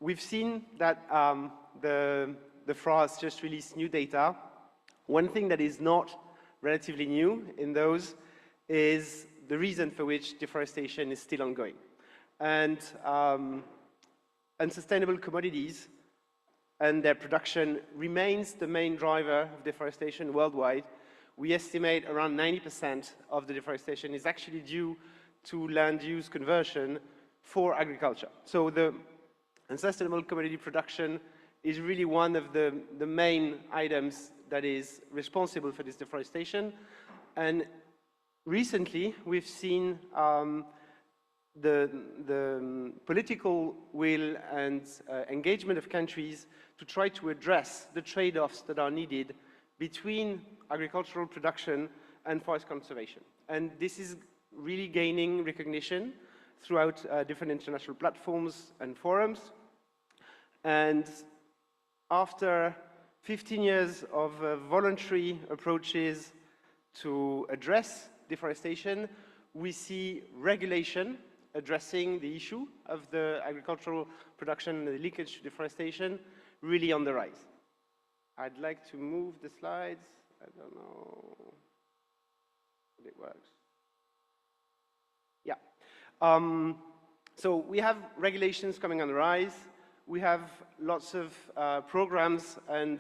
we've seen that the FRA has just released new data. One thing that is not relatively new in those is the reason for which deforestation is still ongoing. And unsustainable commodities and their production remains the main driver of deforestation worldwide. We estimate around 90% of the deforestation is actually due to land use conversion for agriculture. So the unsustainable commodity production is really one of the main items that is responsible for this deforestation. And recently, we've seen the political will and engagement of countries to try to address the trade-offs that are needed between agricultural production and forest conservation. And this is really gaining recognition throughout different international platforms and forums. And after 15 years of voluntary approaches to address deforestation, we see regulation addressing the issue of the agricultural production and the leakage to deforestation really on the rise. I'd like to move the slides. I don't know if it works. Yeah. So we have regulations coming on the rise. We have lots of programs and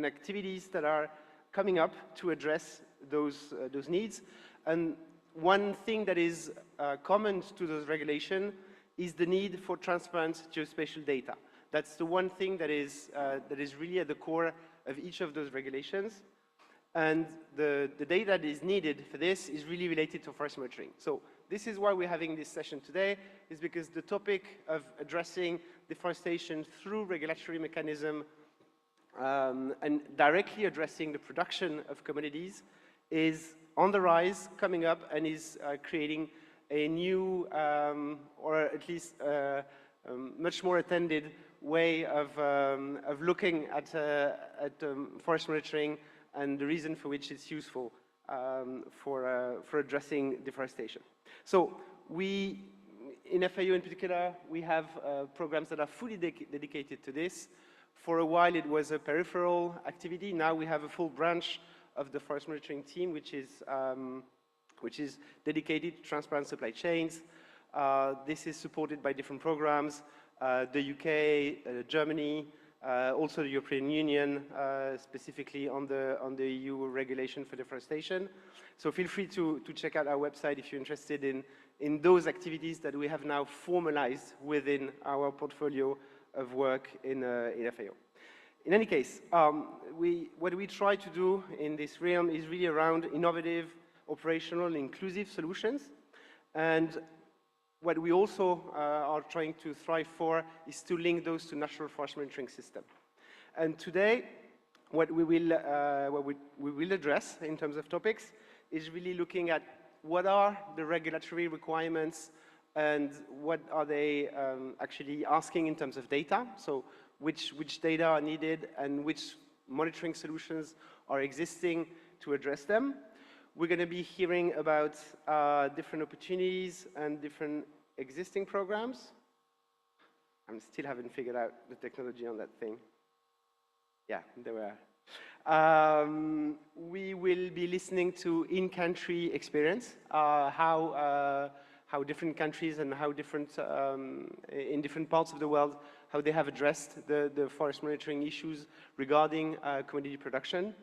activities that are coming up to address those needs. And one thing that is common to those regulations is the need for transparent geospatial data. That's the one thing that is really at the core of each of those regulations. And the data that is needed for this is really related to forest monitoring. So this is why we're having this session today, is because the topic of addressing deforestation through regulatory mechanism and directly addressing the production of commodities is on the rise, coming up, and is creating a new, or at least much more attended way of looking at forest monitoring and the reason for which it's useful for addressing deforestation. So we, in FAO in particular, we have programs that are fully dedicated to this. For a while, it was a peripheral activity. Now we have a full branch of the forest monitoring team, which is dedicated to transparent supply chains. This is supported by different programs, the UK, Germany, also the European Union, specifically on the EU regulation for deforestation. So feel free to check out our website if you're interested in those activities that we have now formalized within our portfolio of work in FAO. In any case, what we try to do in this realm is really around innovative, operational, and inclusive solutions. And what we also are trying to strive for is to link those to national forest monitoring system. And today, what we will address in terms of topics is really looking at what are the regulatory requirements and what are they actually asking in terms of data. So which data are needed and which monitoring solutions are existing to address them. We're going to be hearing about different opportunities and different existing programs. I still haven't figured out the technology on that thing. Yeah, there we are. We will be listening to in-country experience, how different countries and how different, in different parts of the world, how they have addressed the forest monitoring issues regarding commodity production.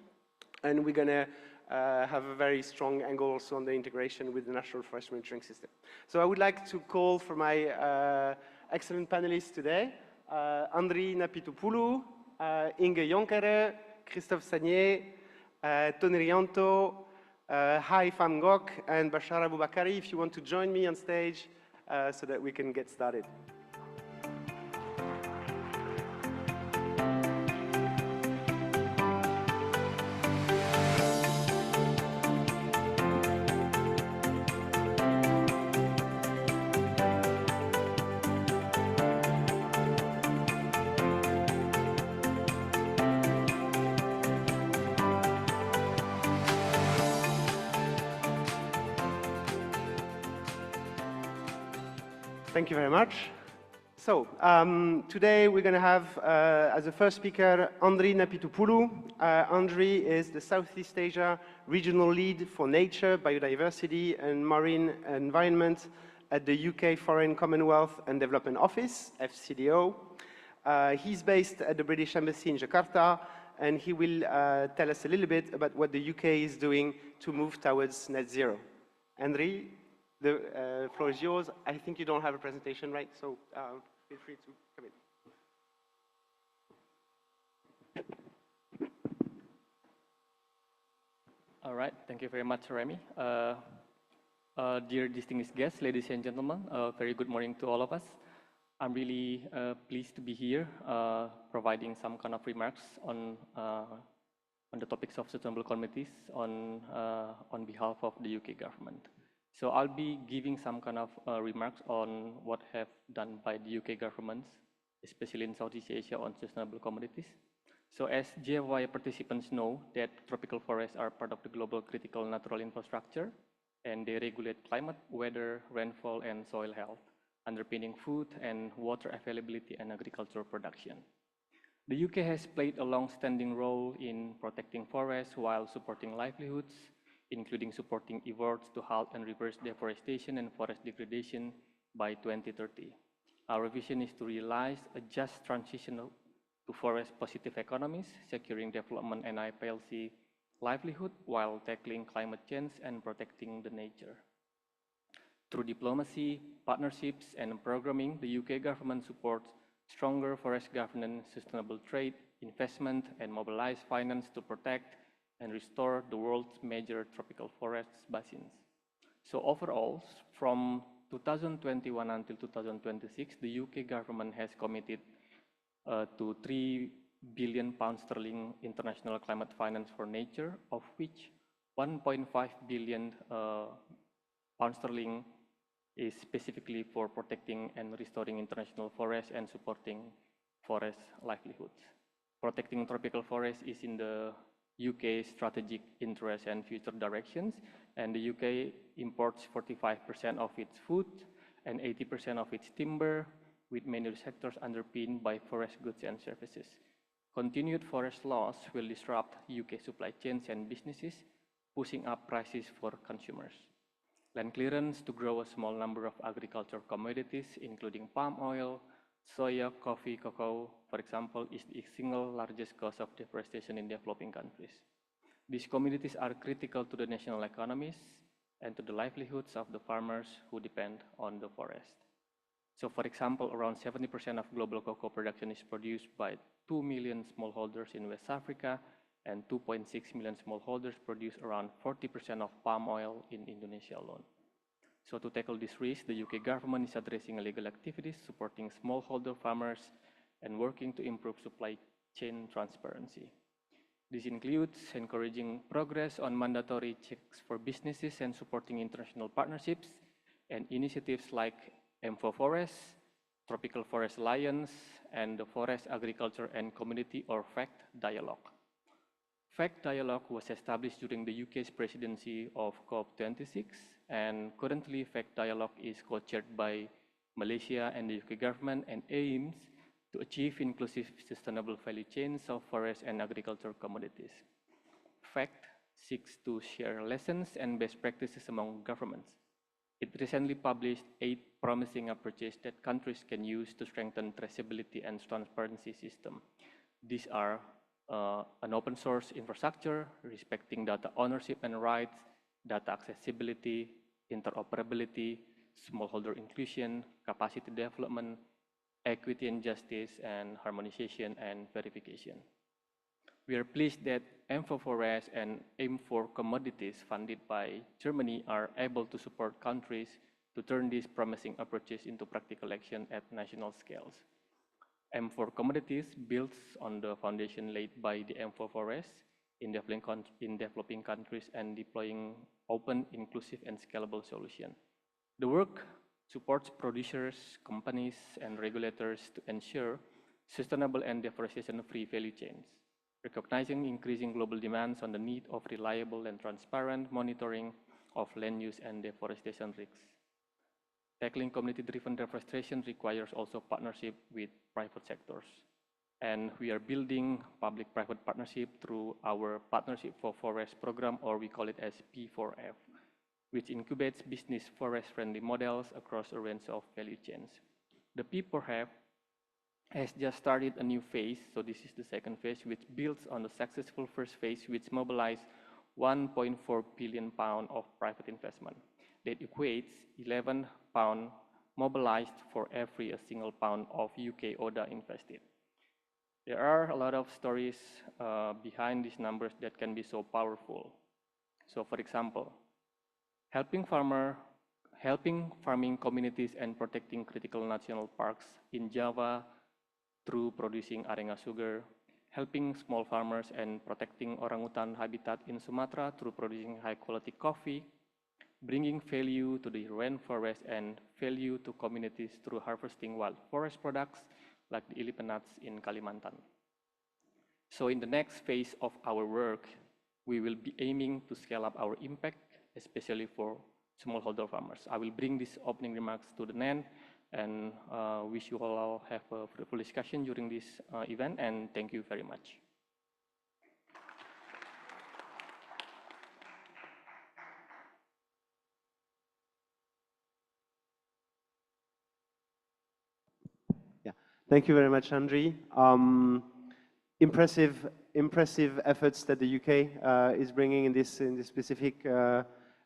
And we're going to have a very strong angle also on the integration with the national forest monitoring system. So I would like to call for my excellent panelists today, Andri Napitopoulou, Inge Jonkere, Christophe Sagnier, Tony Rianto, Hai Pham Ngoc, and Bashar Aboubakari, if you want to join me on stage so that we can get started. Thank you very much. So today we're going to have, as a first speaker, Andri Napitopoulou. Andri is the Southeast Asia Regional Lead for Nature, Biodiversity and Marine Environment at the UK Foreign Commonwealth and Development Office, FCDO. He's based at the British Embassy in Jakarta, and he will tell us a little bit about what the UK is doing to move towards net zero. Andri, the floor is yours. I think you don't have a presentation, right? So feel free to come in. All right, thank you very much, Remy. Dear distinguished guests, ladies and gentlemen, very good morning to all of us. I'm really pleased to be here, providing some kind of remarks on the topics of sustainable commodities on behalf of the UK government. So I'll be giving some kind of remarks on what have done by the UK governments, especially in Southeast Asia, on sustainable commodities. So as GFOI participants know, that tropical forests are part of the global critical natural infrastructure, and they regulate climate, weather, rainfall, and soil health, underpinning food and water availability and agricultural production. The UK has played a long-standing role in protecting forests while supporting livelihoods, including supporting efforts to halt and reverse deforestation and forest degradation by 2030. Our vision is to realize a just transition to forest-positive economies, securing development and IPLC livelihood while tackling climate change and protecting the nature. Through diplomacy, partnerships, and programming, the UK government supports stronger forest governance, sustainable trade, investment, and mobilize finance to protect and restore the world's major tropical forest basins. So overall, from 2021 until 2026, the UK government has committed to £3 billion international climate finance for nature, of which 1.5 billion pounds sterling is specifically for protecting and restoring international forests and supporting forest livelihoods. Protecting tropical forests is in the UK's strategic interests and future directions, and the UK imports 45% of its food and 80% of its timber, with many sectors underpinned by forest goods and services. Continued forest loss will disrupt UK supply chains and businesses, pushing up prices for consumers. Land clearance to grow a small number of agricultural commodities, including palm oil, soya, coffee, cocoa, for example, is the single largest cause of deforestation in developing countries. These commodities are critical to the national economies and to the livelihoods of the farmers who depend on the forest. So, for example, around 70% of global cocoa production is produced by 2 million smallholders in West Africa, and 2.6 million smallholders produce around 40% of palm oil in Indonesia alone. So to tackle this risk, the UK government is addressing illegal activities, supporting smallholder farmers, and working to improve supply chain transparency. This includes encouraging progress on mandatory checks for businesses and supporting international partnerships and initiatives like M4 Forests, Tropical Forest Alliance, and the Forest Agriculture and Community, or FACT Dialogue. FACT Dialogue was established during the UK's presidency of COP26, and currently FACT Dialogue is co-chaired by Malaysia and the UK government and aims to achieve inclusive sustainable value chains of forest and agricultural commodities. FACT seeks to share lessons and best practices among governments. It recently published 8 promising approaches that countries can use to strengthen traceability and transparency system. These are an open source infrastructure, respecting data ownership and rights, data accessibility, interoperability, smallholder inclusion, capacity development, equity and justice, and harmonization and verification. We are pleased that M4 Forests and M4 Commodities, funded by Germany, are able to support countries to turn these promising approaches into practical action at national scales. M4 Commodities builds on the foundation laid by the M4 Forests in developing countries and deploying open, inclusive, and scalable solutions. The work supports producers, companies, and regulators to ensure sustainable and deforestation-free value chains, recognizing increasing global demands on the need of reliable and transparent monitoring of land use and deforestation risks. Tackling community-driven deforestation requires also partnership with private sectors. And we are building public-private partnership through our Partnership for Forest program, or we call it as P4F, which incubates business forest-friendly models across a range of value chains. The P4F has just started a new phase, so this is the second phase, which builds on the successful first phase, which mobilized £1.4 billion of private investment. That equates 11 pounds mobilized for every single pound of UK ODA invested. There are a lot of stories behind these numbers that can be so powerful. So for example, helping farming communities and protecting critical national parks in Java through producing arenga sugar, helping small farmers and protecting orangutan habitat in Sumatra through producing high-quality coffee, bringing value to the rainforest and value to communities through harvesting wild forest products like the elephant nuts in Kalimantan. So in the next phase of our work, we will be aiming to scale up our impact, especially for smallholder farmers. I will bring these opening remarks to the end and wish you all have a fruitful discussion during this event, and thank you very much. Yeah, thank you very much, Andri. Impressive efforts that the UK is bringing in this specific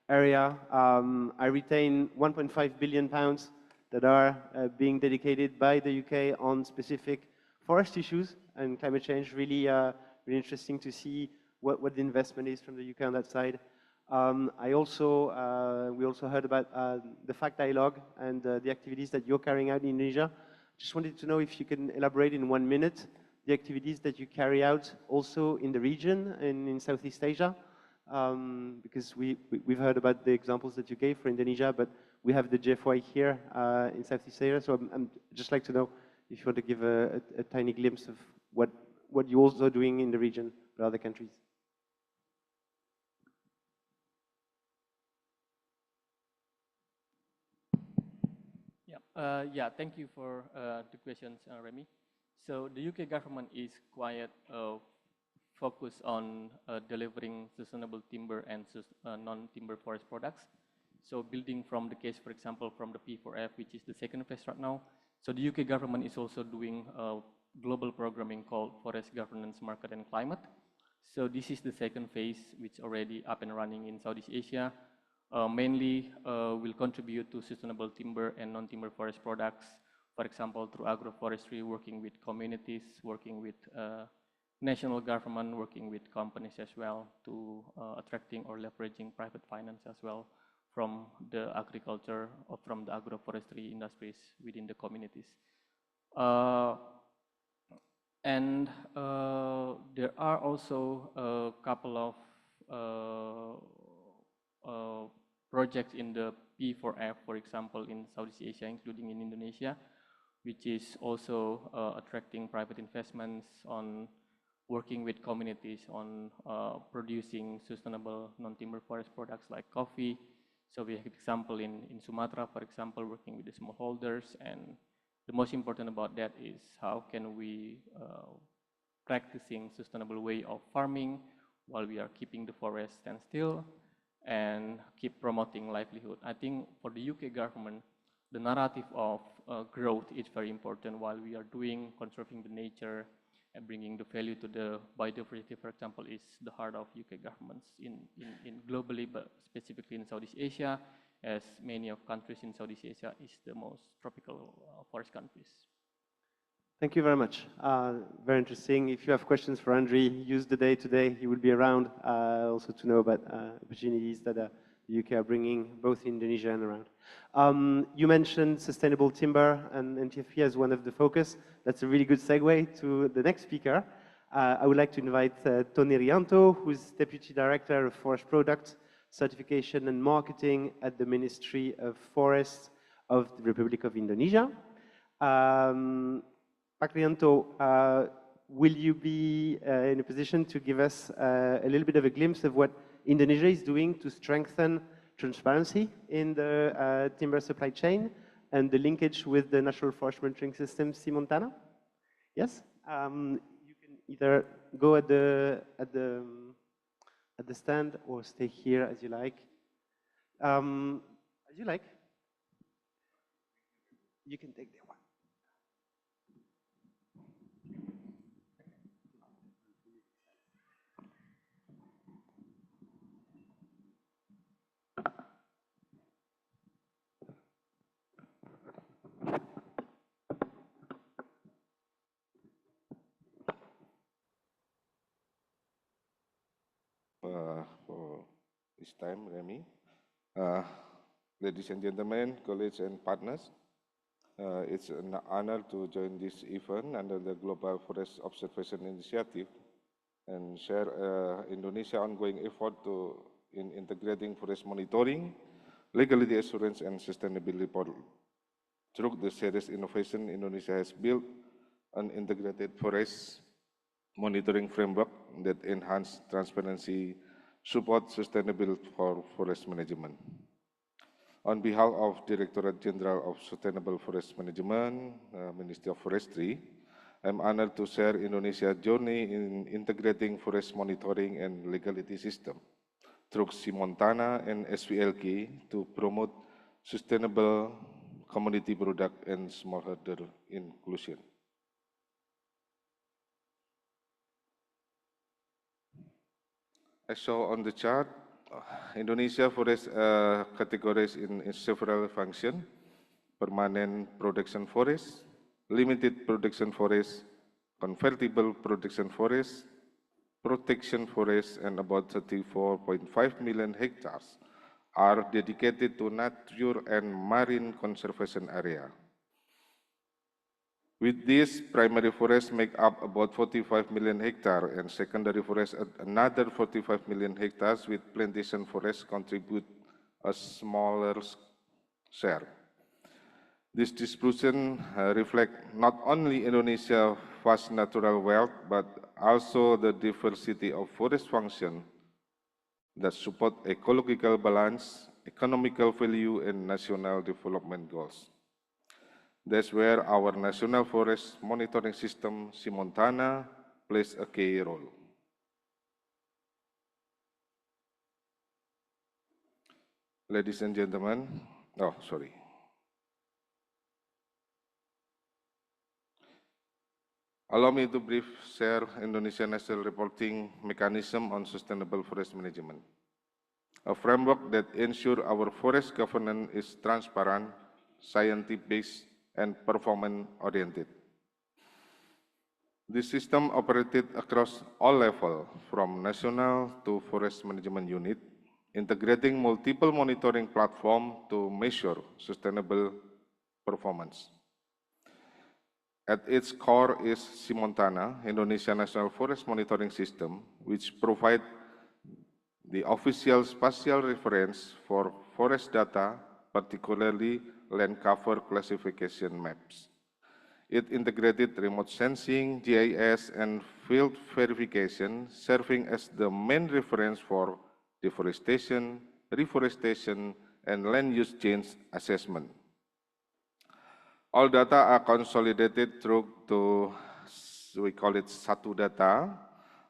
area. I retain £1.5 billion that are being dedicated by the UK on specific forest issues and climate change. Really, really interesting to see what the investment is from the UK on that side. We also heard about the FACT dialogue and the activities that you're carrying out in Indonesia. Just wanted to know if you can elaborate in 1 minute the activities that you carry out also in the region and in Southeast Asia, because we've heard about the examples that you gave for Indonesia, but we have the GFOI here in Southeast Asia, so I'm just like to know if you want to give a tiny glimpse of what you're also doing in the region for other countries. Yeah, thank you for the questions, Remy. So the UK government is quite focused on delivering sustainable timber and non-timber forest products. So building from the case, for example, from the P4F, which is the second phase right now. So the UK government is also doing a global programming called Forest Governance, Market and Climate. So this is the second phase, which already up and running in Southeast Asia. Mainly will contribute to sustainable timber and non-timber forest products, for example, through agroforestry, working with communities, working with national government, working with companies as well, to attracting or leveraging private finance as well from the agriculture or from the agroforestry industries within the communities. And there are also a couple of projects in the P4F, for example, in Southeast Asia, including in Indonesia, which is also attracting private investments on working with communities on producing sustainable non-timber forest products like coffee. So we have example in Sumatra, for example, working with the smallholders, and the most important about that is how can we practicing sustainable way of farming while we are keeping the forest stand still and keep promoting livelihood. I think for the UK government, the narrative of growth is very important while we are doing conserving the nature and bringing the value to the biodiversity, for example, is the heart of UK governments in globally, but specifically in Southeast Asia, as many of countries in Southeast Asia is the most tropical forest countries. Thank you very much. Very interesting. If you have questions for Andri, use the day today. He will be around also to know about opportunities that the UK are bringing both in Indonesia and around. You mentioned sustainable timber and NTFP as one of the focus. That's a really good segue to the next speaker. I would like to invite Tony Rianto, who's Deputy Director of Forest Products, Certification and Marketing at the Ministry of Forests of the Republic of Indonesia. Pak Rianto, will you be in a position to give us a little bit of a glimpse of what Indonesia is doing to strengthen transparency in the timber supply chain and the linkage with the natural forest monitoring system, Montana. Yes, you can either go at the stand or stay here as you like. As you like. You can take that one. For this time, Remy. Ladies and gentlemen, colleagues and partners, it's an honor to join this event under the Global Forest Observation Initiative and share Indonesia's ongoing effort in integrating forest monitoring, legality assurance, and sustainability reporting. Through the series innovation, Indonesia has built an integrated forest monitoring framework that enhance transparency, support sustainable for forest management. On behalf of Directorate General of Sustainable Forest Management, Ministry of Forestry, I'm honored to share Indonesia's journey in integrating forest monitoring and legality system through Montana and SVLK to promote sustainable commodity product and smallholder inclusion. As shown on the chart, Indonesia forest categorized in several functions: permanent production forest, limited production forest, convertible production forest, protection forest, and about 34.5 million hectares are dedicated to nature and marine conservation area. With this, primary forests make up about 45 million hectares and secondary forests another 45 million hectares, with plantation forests contribute a smaller share. This distribution reflects not only Indonesia's vast natural wealth, but also the diversity of forest functions that support ecological balance, economical value, and national development goals. That's where our national forest monitoring system, Montana, plays a key role. Ladies and gentlemen, allow me to brief share Indonesia National Reporting Mechanism on Sustainable Forest Management, a framework that ensures our forest governance is transparent, scientific-based, and performance-oriented. This system operated across all levels, from national to forest management unit, integrating multiple monitoring platforms to measure sustainable performance. At its core is Montana, Indonesia National Forest Monitoring System, which provides the official spatial reference for forest data, particularly land cover classification maps. It integrated remote sensing, GIS, and field verification, serving as the main reference for deforestation, reforestation, and land use change assessment. All data are consolidated through we call it Satu Data,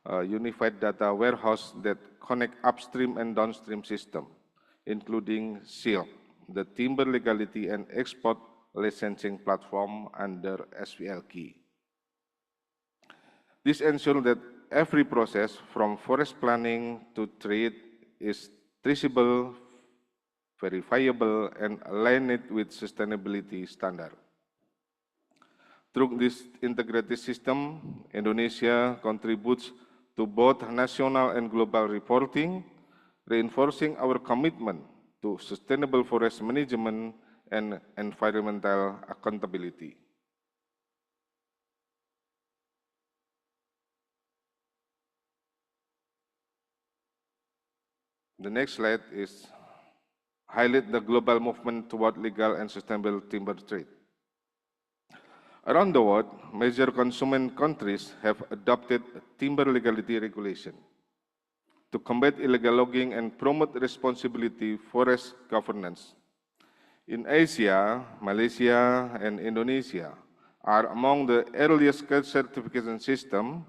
a unified data warehouse that connects upstream and downstream system, including SILK, the timber legality and export licensing platform under SVLK. This ensures that every process from forest planning to trade is traceable, verifiable, and aligned with sustainability standards. Through this integrated system, Indonesia contributes to both national and global reporting, reinforcing our commitment to sustainable forest management and environmental accountability. The next slide is highlight the global movement toward legal and sustainable timber trade. Around the world, major consuming countries have adopted timber legality regulation. to combat illegal logging and promote responsibility forest governance. In Asia, Malaysia and Indonesia are among the earliest certification system,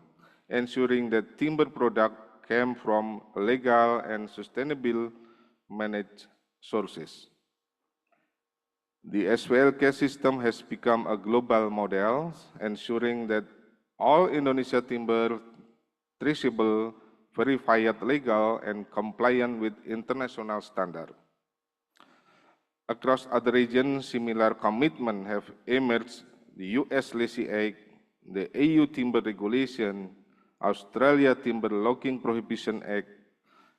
ensuring that timber product came from legal and sustainable managed sources. The SWLK system has become a global model, ensuring that all Indonesia timber traceable, verified legal, and compliant with international standards. Across other regions, similar commitments have emerged: the US Lacy Act, the EU Timber Regulation, Australia Timber Logging Prohibition Act,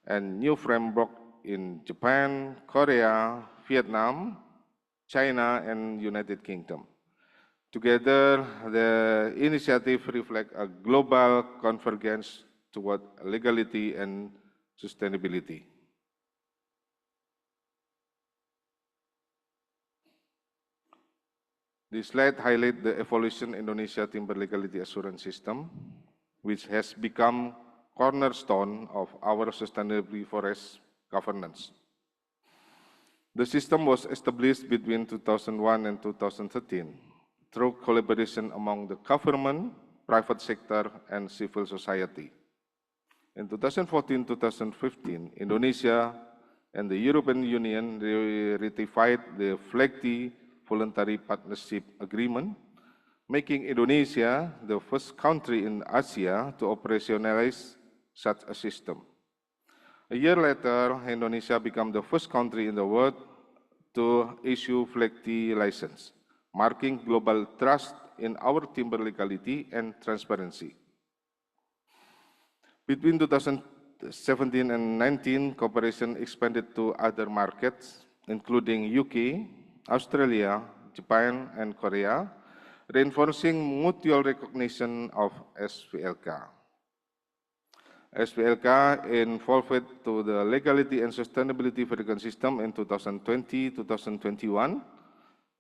and new framework in Japan, Korea, Vietnam, China, and United Kingdom. Together, the initiative reflects a global convergence toward legality and sustainability. This slide highlights the evolution Indonesia Timber Legality Assurance System, which has become cornerstone of our sustainable forest governance. The system was established between 2001 and 2013 through collaboration among the government, private sector, and civil society. In 2014-2015, Indonesia and the European Union ratified the FLEGT Voluntary Partnership Agreement, making Indonesia the first country in Asia to operationalize such a system. A year later, Indonesia became the first country in the world to issue FLEGT license, marking global trust in our timber legality and transparency. Between 2017 and 2019, cooperation expanded to other markets, including UK, Australia, Japan, and Korea, reinforcing mutual recognition of SWLK. SWLK evolved to the Legality and Sustainability Verification System in 2020-2021,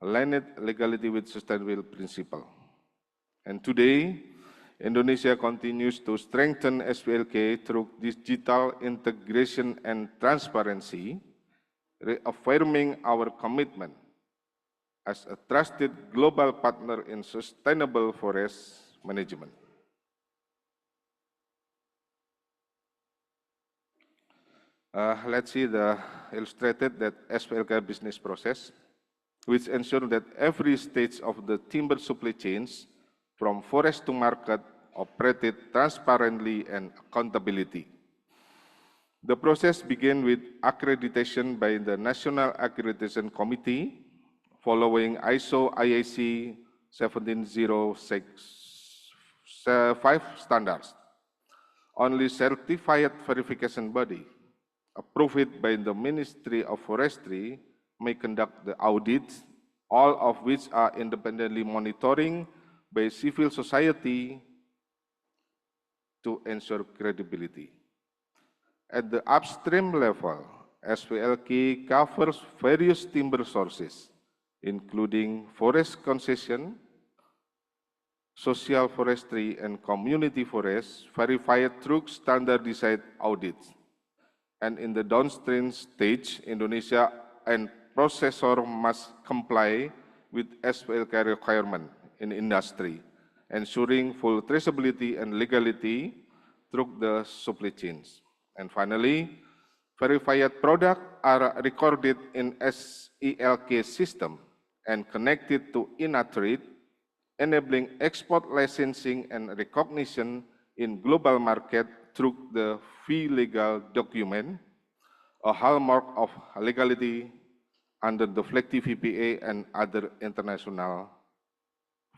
aligned legality with sustainable principle. And today, Indonesia continues to strengthen SWLK through digital integration and transparency, reaffirming our commitment as a trusted global partner in sustainable forest management. Let's see the illustrated that SWLK business process, which ensures that every stage of the timber supply chains, from forest to market, operated transparently and accountability. The process began with accreditation by the National Accreditation Committee, following ISO IAC 17065 standards. Only certified verification body, approved by the Ministry of Forestry, may conduct the audits, all of which are independently monitoring by civil society to ensure credibility. At the upstream level, SWLK covers various timber sources, including forest concession, social forestry, and community forests, verified through standardized audits. And in the downstream stage, Indonesia and processor must comply with SWLK requirement in industry, ensuring full traceability and legality through the supply chains. And finally, verified products are recorded in SELK system and connected to INATRADE, enabling export licensing and recognition in global market through the fee legal document, a hallmark of legality under the FLEGT VPA and other international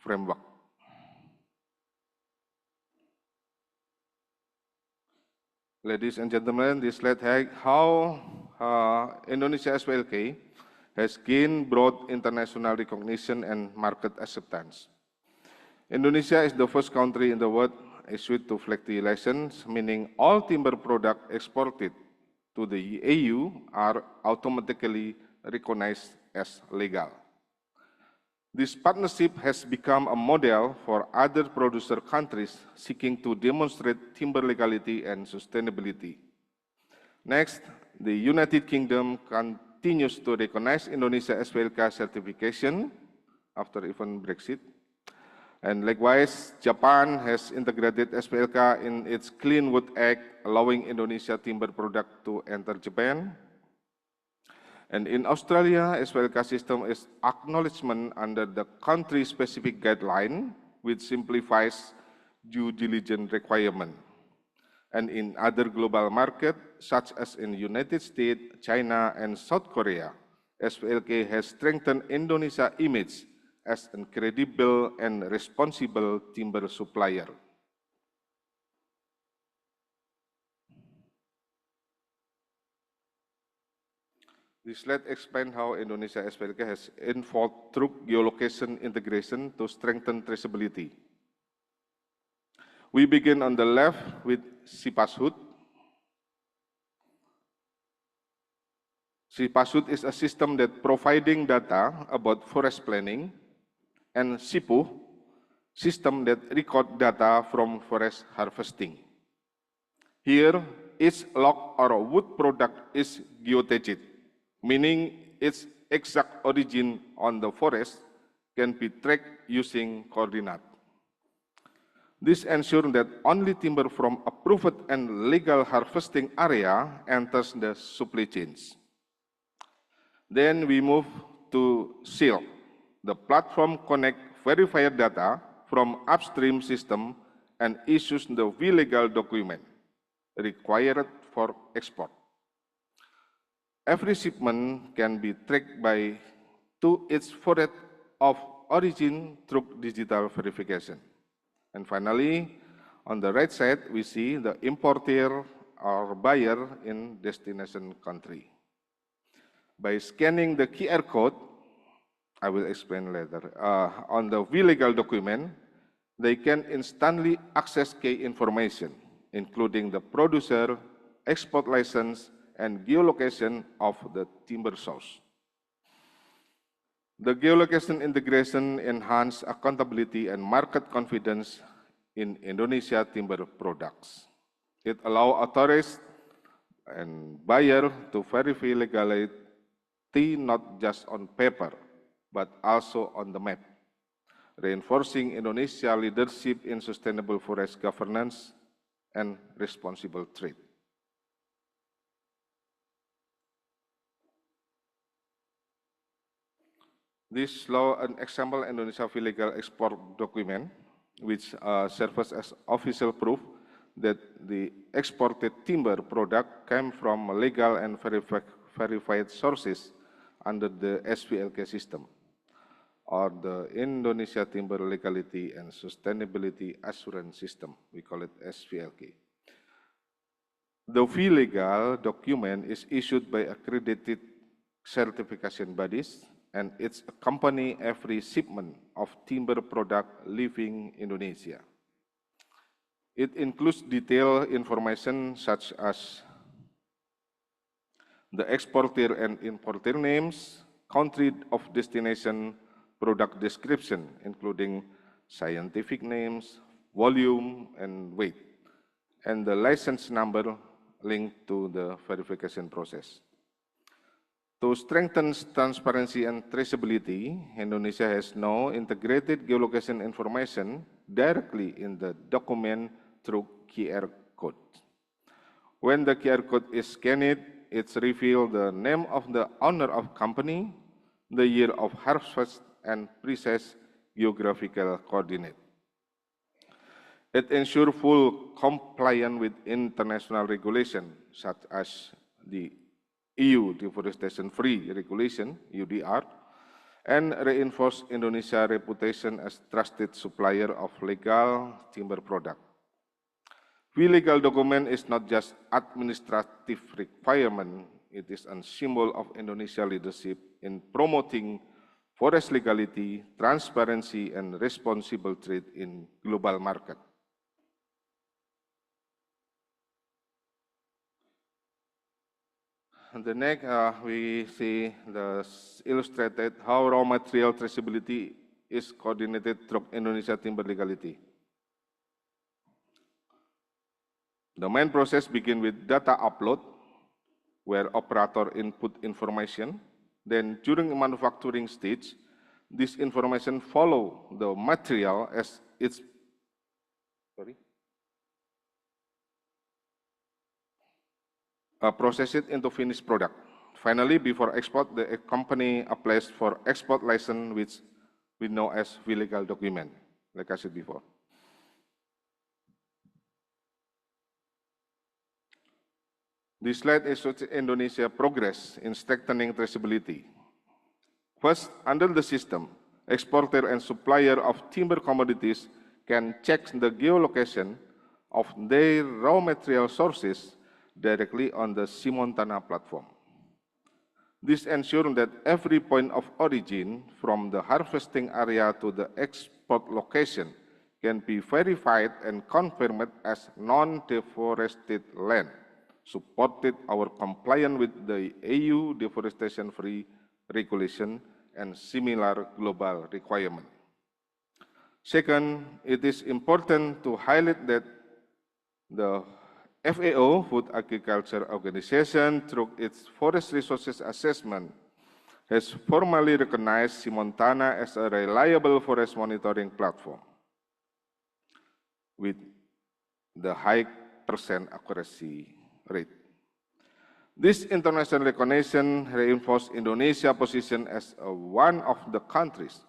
framework. Ladies and gentlemen, this slide highlights how Indonesia SWLK has gained broad international recognition and market acceptance. Indonesia is the first country in the world issued to FLEGT license, meaning all timber products exported to the EU are automatically recognized as legal. This partnership has become a model for other producer countries seeking to demonstrate timber legality and sustainability. Next, the United Kingdom continues to recognize Indonesia SPLK certification after even Brexit. And likewise, Japan has integrated SPLK in its Clean Wood Act, allowing Indonesia timber product to enter Japan. And in Australia, SPLK system is acknowledgement under the country-specific guideline, which simplifies due diligence requirement. And in other global markets, such as in United States, China, and South Korea, SPLK has strengthened Indonesia's image as a credible and responsible timber supplier. This slide explains how Indonesia SPLK has evolved through geolocation integration to strengthen traceability. We begin on the left with Sipashut. Sipashut is a system that providing data about forest planning, and Sipu, system that record data from forest harvesting. Here, each log or wood product is geotagged, meaning its exact origin on the forest can be tracked using coordinate. This ensures that only timber from approved and legal harvesting area enters the supply chains. Then we move to SILK. The platform connects verified data from upstream system and issues the legal document required for export. Every shipment can be tracked to its forest of origin through digital verification. And finally, on the right side, we see the importer or buyer in destination country. By scanning the QR code, I will explain later, on the legal document, they can instantly access key information, including the producer, export license, and geolocation of the timber source. The geolocation integration enhances accountability and market confidence in Indonesia timber products. It allows authorities and buyers to verify legality not just on paper, but also on the map, reinforcing Indonesia's leadership in sustainable forest governance and responsible trade. This law an example Indonesia legal export document, which serves as official proof that the exported timber product came from legal and verified sources under the SPLK system, or the Indonesia Timber Legality and Sustainability Assurance System. We call it SPLK. The legal document is issued by accredited certification bodies, and it's accompany every shipment of timber product leaving Indonesia. It includes detailed information such as the exporter and importer names, country of destination, product description, including scientific names, volume, and weight, and the license number linked to the verification process. To strengthen transparency and traceability, Indonesia has now integrated geolocation information directly in the document through QR code. When the QR code is scanned, it reveals the name of the owner of company, the year of harvest, and precise geographical coordinate. It ensures full compliance with international regulation, such as the EU Deforestation Free Regulation, UDR, and reinforce Indonesia's reputation as trusted supplier of legal timber product. Legal document is not just administrative requirement, it is a symbol of Indonesia's leadership in promoting forest legality, transparency, and responsible trade in global market. And the next, we see illustrated how raw material traceability is coordinated through Indonesia timber legality. The main process begins with data upload, where operator input information. Then during the manufacturing stage, this information follow the material as it's process it into finished product. Finally, before export, the company applies for export license, which we know as legal document, like I said before. This slide shows Indonesia progress in strengthening traceability. First, under the system, exporter and supplier of timber commodities can check the geolocation of their raw material sources directly on the Simontana platform. This ensures that every point of origin from the harvesting area to the export location can be verified and confirmed as non-deforested land, supported our compliance with the EU deforestation-free regulation and similar global requirements. Second, it is important to highlight that the FAO, Food Agriculture Organization, through its Forest Resources Assessment, has formally recognized Simontana as a reliable forest monitoring platform with the high % accuracy rate. This international recognition reinforces Indonesia's position as one of the countries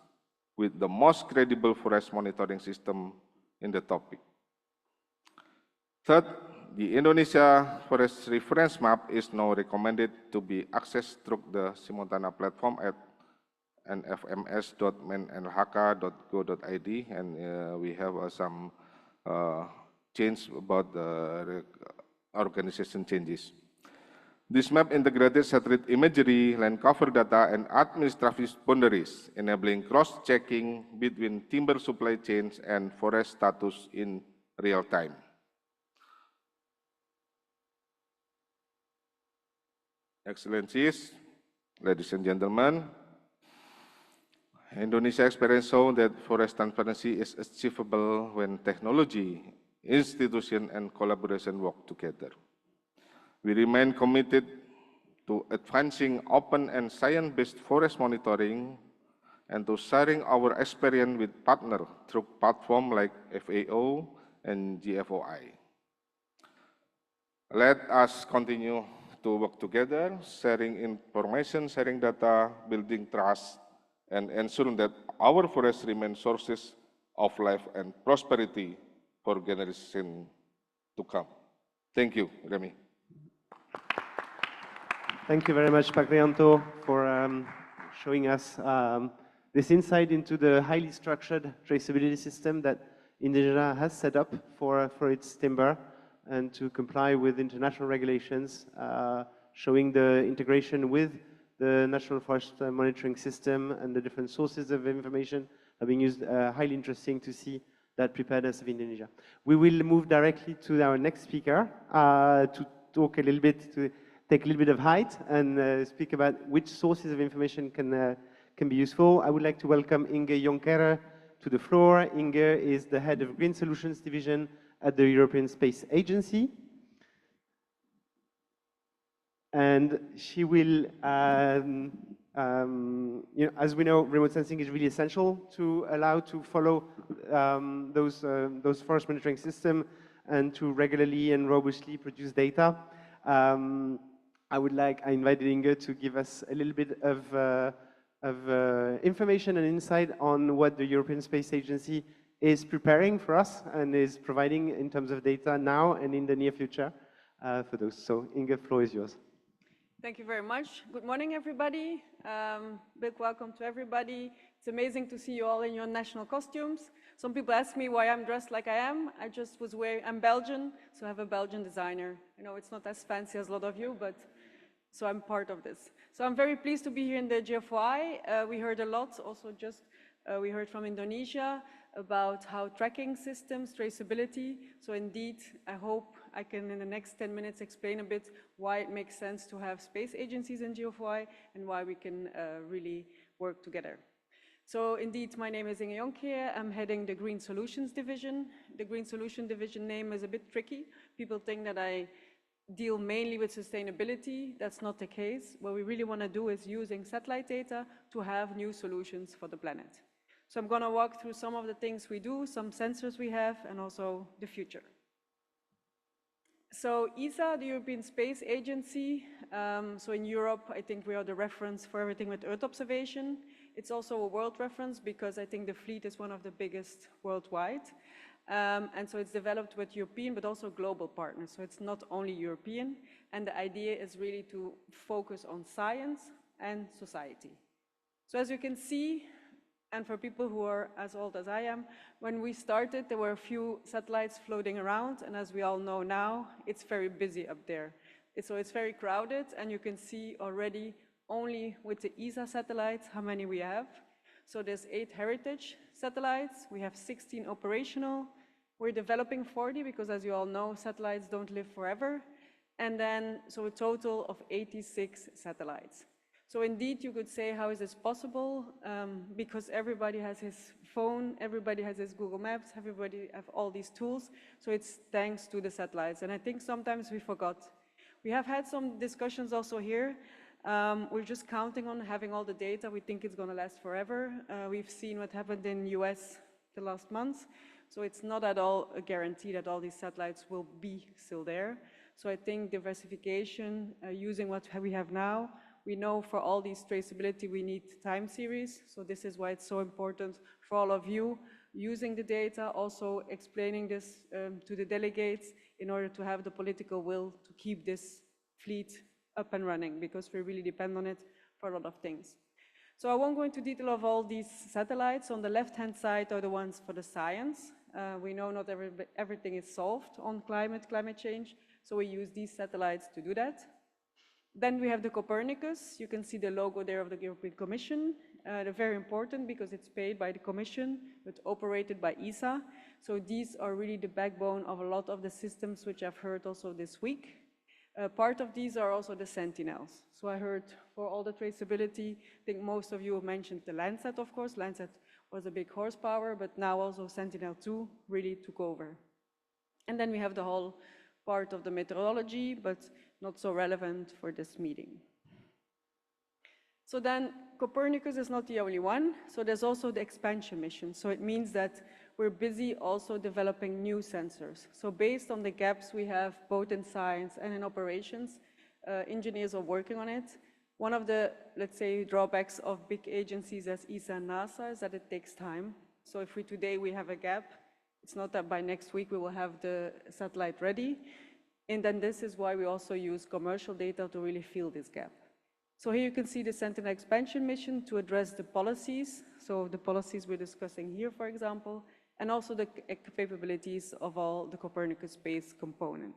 with the most credible forest monitoring system in the topic. Third, the Indonesia Forest Reference Map is now recommended to be accessed through the Simontana platform at nfms.menlhk.go.id, and we have some change about the organization changes. This map integrated satellite imagery, land cover data, and administrative boundaries, enabling cross-checking between timber supply chains and forest status in real time. Excellencies, ladies and gentlemen, Indonesia experience shows that forest transparency is achievable when technology, institution, and collaboration work together. We remain committed to advancing open and science-based forest monitoring and to sharing our experience with partners through platforms like FAO and GFOI. Let us continue to work together, sharing information, sharing data, building trust, and ensuring that our forests remain sources of life and prosperity for generations to come. Thank you, Remy. Thank you very much, Pak Rianto, for showing us this insight into the highly structured traceability system that Indonesia has set up for its timber and to comply with international regulations, showing the integration with the National Forest Monitoring System and the different sources of information are being used. Highly interesting to see that preparedness of Indonesia. We will move directly to our next speaker to talk a little bit, to take a little bit of height and speak about which sources of information can be useful. I would like to welcome Inge Jonckere to the floor. Inge is the head of Green Solutions Division at the European Space Agency. And she will, as we know, remote sensing is really essential to allow to follow those forest monitoring systems and to regularly and robustly produce data. I invited Inge to give us a little bit of information and insight on what the European Space Agency is preparing for us and is providing in terms of data now and in the near future for those. So Inge, the floor is yours. Thank you very much. Good morning, everybody. Big welcome to everybody. It's amazing to see you all in your national costumes. Some people ask me why I'm dressed like I am. I'm Belgian, so I have a Belgian designer. I know it's not as fancy as a lot of you, but so I'm part of this. So I'm very pleased to be here in the GFOI. We heard a lot, also we heard from Indonesia about how tracking systems, traceability. So indeed, I hope I can in the next 10 minutes explain a bit why it makes sense to have space agencies in GFOI and why we can really work together. So indeed, my name is Inge Jonckere. I'm heading the Green Solutions Division. The Green Solution Division name is a bit tricky. People think that I deal mainly with sustainability. That's not the case. What we really want to do is using satellite data to have new solutions for the planet. So I'm going to walk through some of the things we do, some sensors we have, and also the future. So ESA, the European Space Agency, so in Europe, I think we are the reference for everything with Earth observation. It's also a world reference because I think the fleet is one of the biggest worldwide. And so it's developed with European, but also global partners. So it's not only European. And the idea is really to focus on science and society. So as you can see, and for people who are as old as I am, when we started, there were a few satellites floating around. And as we all know now, it's very busy up there. So it's very crowded. And you can see already only with the ESA satellites how many we have. So there's 8 heritage satellites. We have 16 operational. We're developing 40 because, as you all know, satellites don't live forever. And then, so a total of 86 satellites. So indeed, you could say, how is this possible? Because everybody has his phone, everybody has his Google Maps, everybody have all these tools. So it's thanks to the satellites. And I think sometimes we forgot. We have had some discussions also here. We're just counting on having all the data. We think it's going to last forever. We've seen what happened in the US the last months. So it's not at all a guarantee that all these satellites will be still there. So I think diversification, using what we have now, we know for all these traceability, we need time series. So this is why it's so important for all of you using the data, also explaining this to the delegates in order to have the political will to keep this fleet up and running, because we really depend on it for a lot of things. So I won't go into detail of all these satellites. On the left-hand side are the ones for the science. We know not everything is solved on climate change, so we use these satellites to do that. Then we have the Copernicus. You can see the logo there of the European Commission. They're very important because it's paid by the Commission, but operated by ESA. So these are really the backbone of a lot of the systems which I've heard also this week. Part of these are also the Sentinels. So I heard for all the traceability, I think most of you have mentioned the Landsat, of course. Landsat was a big horsepower, but now also Sentinel-2 really took over. And then we have the whole part of the meteorology, but not so relevant for this meeting. So then Copernicus is not the only one. So there's also the expansion mission. So it means that we're busy also developing new sensors. So based on the gaps we have both in science and in operations, engineers are working on it. One of the, let's say, drawbacks of big agencies as ESA and NASA is that it takes time. So if today we have a gap, it's not that by next week we will have the satellite ready. And then this is why we also use commercial data to really fill this gap. So here you can see the Sentinel expansion mission to address the policies. So the policies we're discussing here, for example, and also the capabilities of all the Copernicus space component.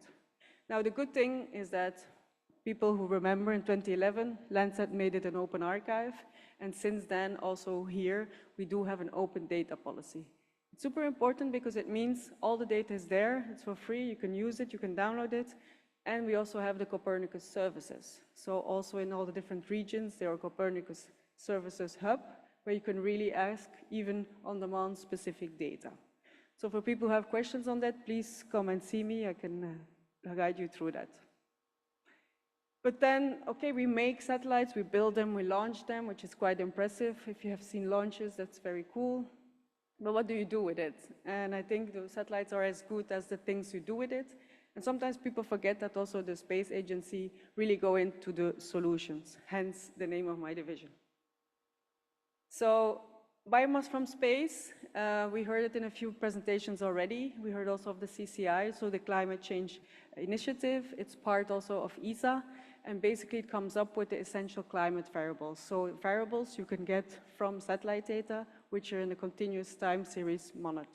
Now, the good thing is that people who remember in 2011, Landsat made it an open archive. And since then, also here, we do have an open data policy. It's super important because it means all the data is there, it's for free, you can use it, you can download it. And we also have the Copernicus services. So also in all the different regions, there are Copernicus services hub, where you can really ask even on-demand specific data. So for people who have questions on that, please come and see me. I can guide you through that. But then, okay, we make satellites, we build them, we launch them, which is quite impressive. If you have seen launches, that's very cool. But what do you do with it? And I think the satellites are as good as the things you do with it. And sometimes people forget that also the space agency really go into the solutions, hence the name of my division. So biomass from space, we heard it in a few presentations already. We heard also of the CCI, so the Climate Change Initiative. It's part also of ESA, and basically it comes up with the essential climate variables. So variables you can get from satellite data, which are in a continuous time series monitored.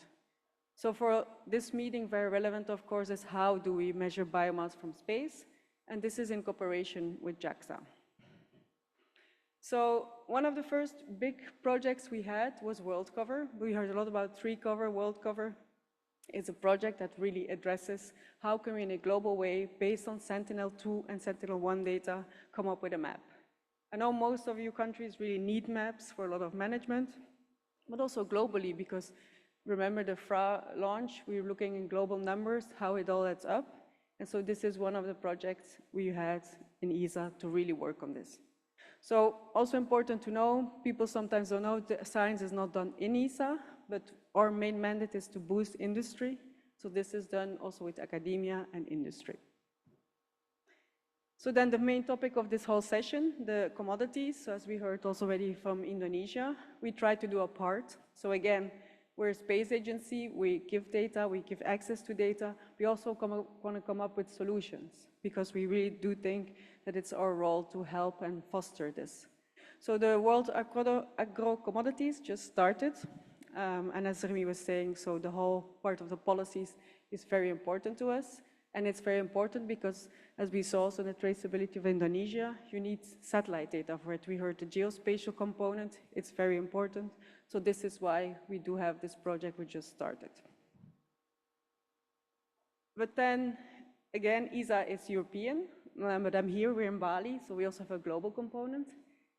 So for this meeting, very relevant, of course, is how do we measure biomass from space? And this is in cooperation with JAXA. So one of the first big projects we had was World Cover. We heard a lot about 3Cover. World Cover is a project that really addresses how can we, in a global way, based on Sentinel-2 and Sentinel-1 data, come up with a map. I know most of you countries really need maps for a lot of management, but also globally, because remember the FRA launch, we were looking in global numbers, how it all adds up. And so this is one of the projects we had in ESA to really work on this. So also important to know, people sometimes don't know that science is not done in ESA, but our main mandate is to boost industry. So this is done also with academia and industry. So then the main topic of this whole session, the commodities, as we heard also already from Indonesia, we try to do our part. So again, we're a space agency, we give data, we give access to data. We also want to come up with solutions because we really do think that it's our role to help and foster this. So the World Agro Commodities just started. And as Remy was saying, so the whole part of the policies is very important to us. And it's very important because, as we saw also in the traceability of Indonesia, you need satellite data for it. We heard the geospatial component, it's very important. So this is why we do have this project we just started. But then, again, ESA is European, but I'm here, we're in Bali, so we also have a global component.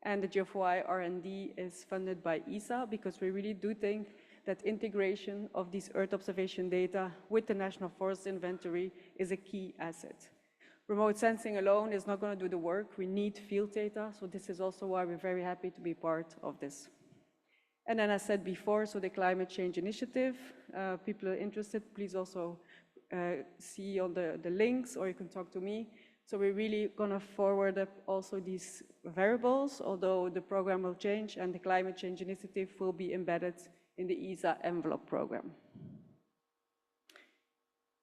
And the GFOI R&D is funded by ESA because we really do think that integration of these Earth observation data with the National Forest Inventory is a key asset. Remote sensing alone is not going to do the work. We need field data, so this is also why we're very happy to be part of this. And then, as said before, so the climate change initiative, people are interested, please also see on the links, or you can talk to me. So we're really going to forward up also these variables, although the program will change and the climate change initiative will be embedded in the ESA envelope program.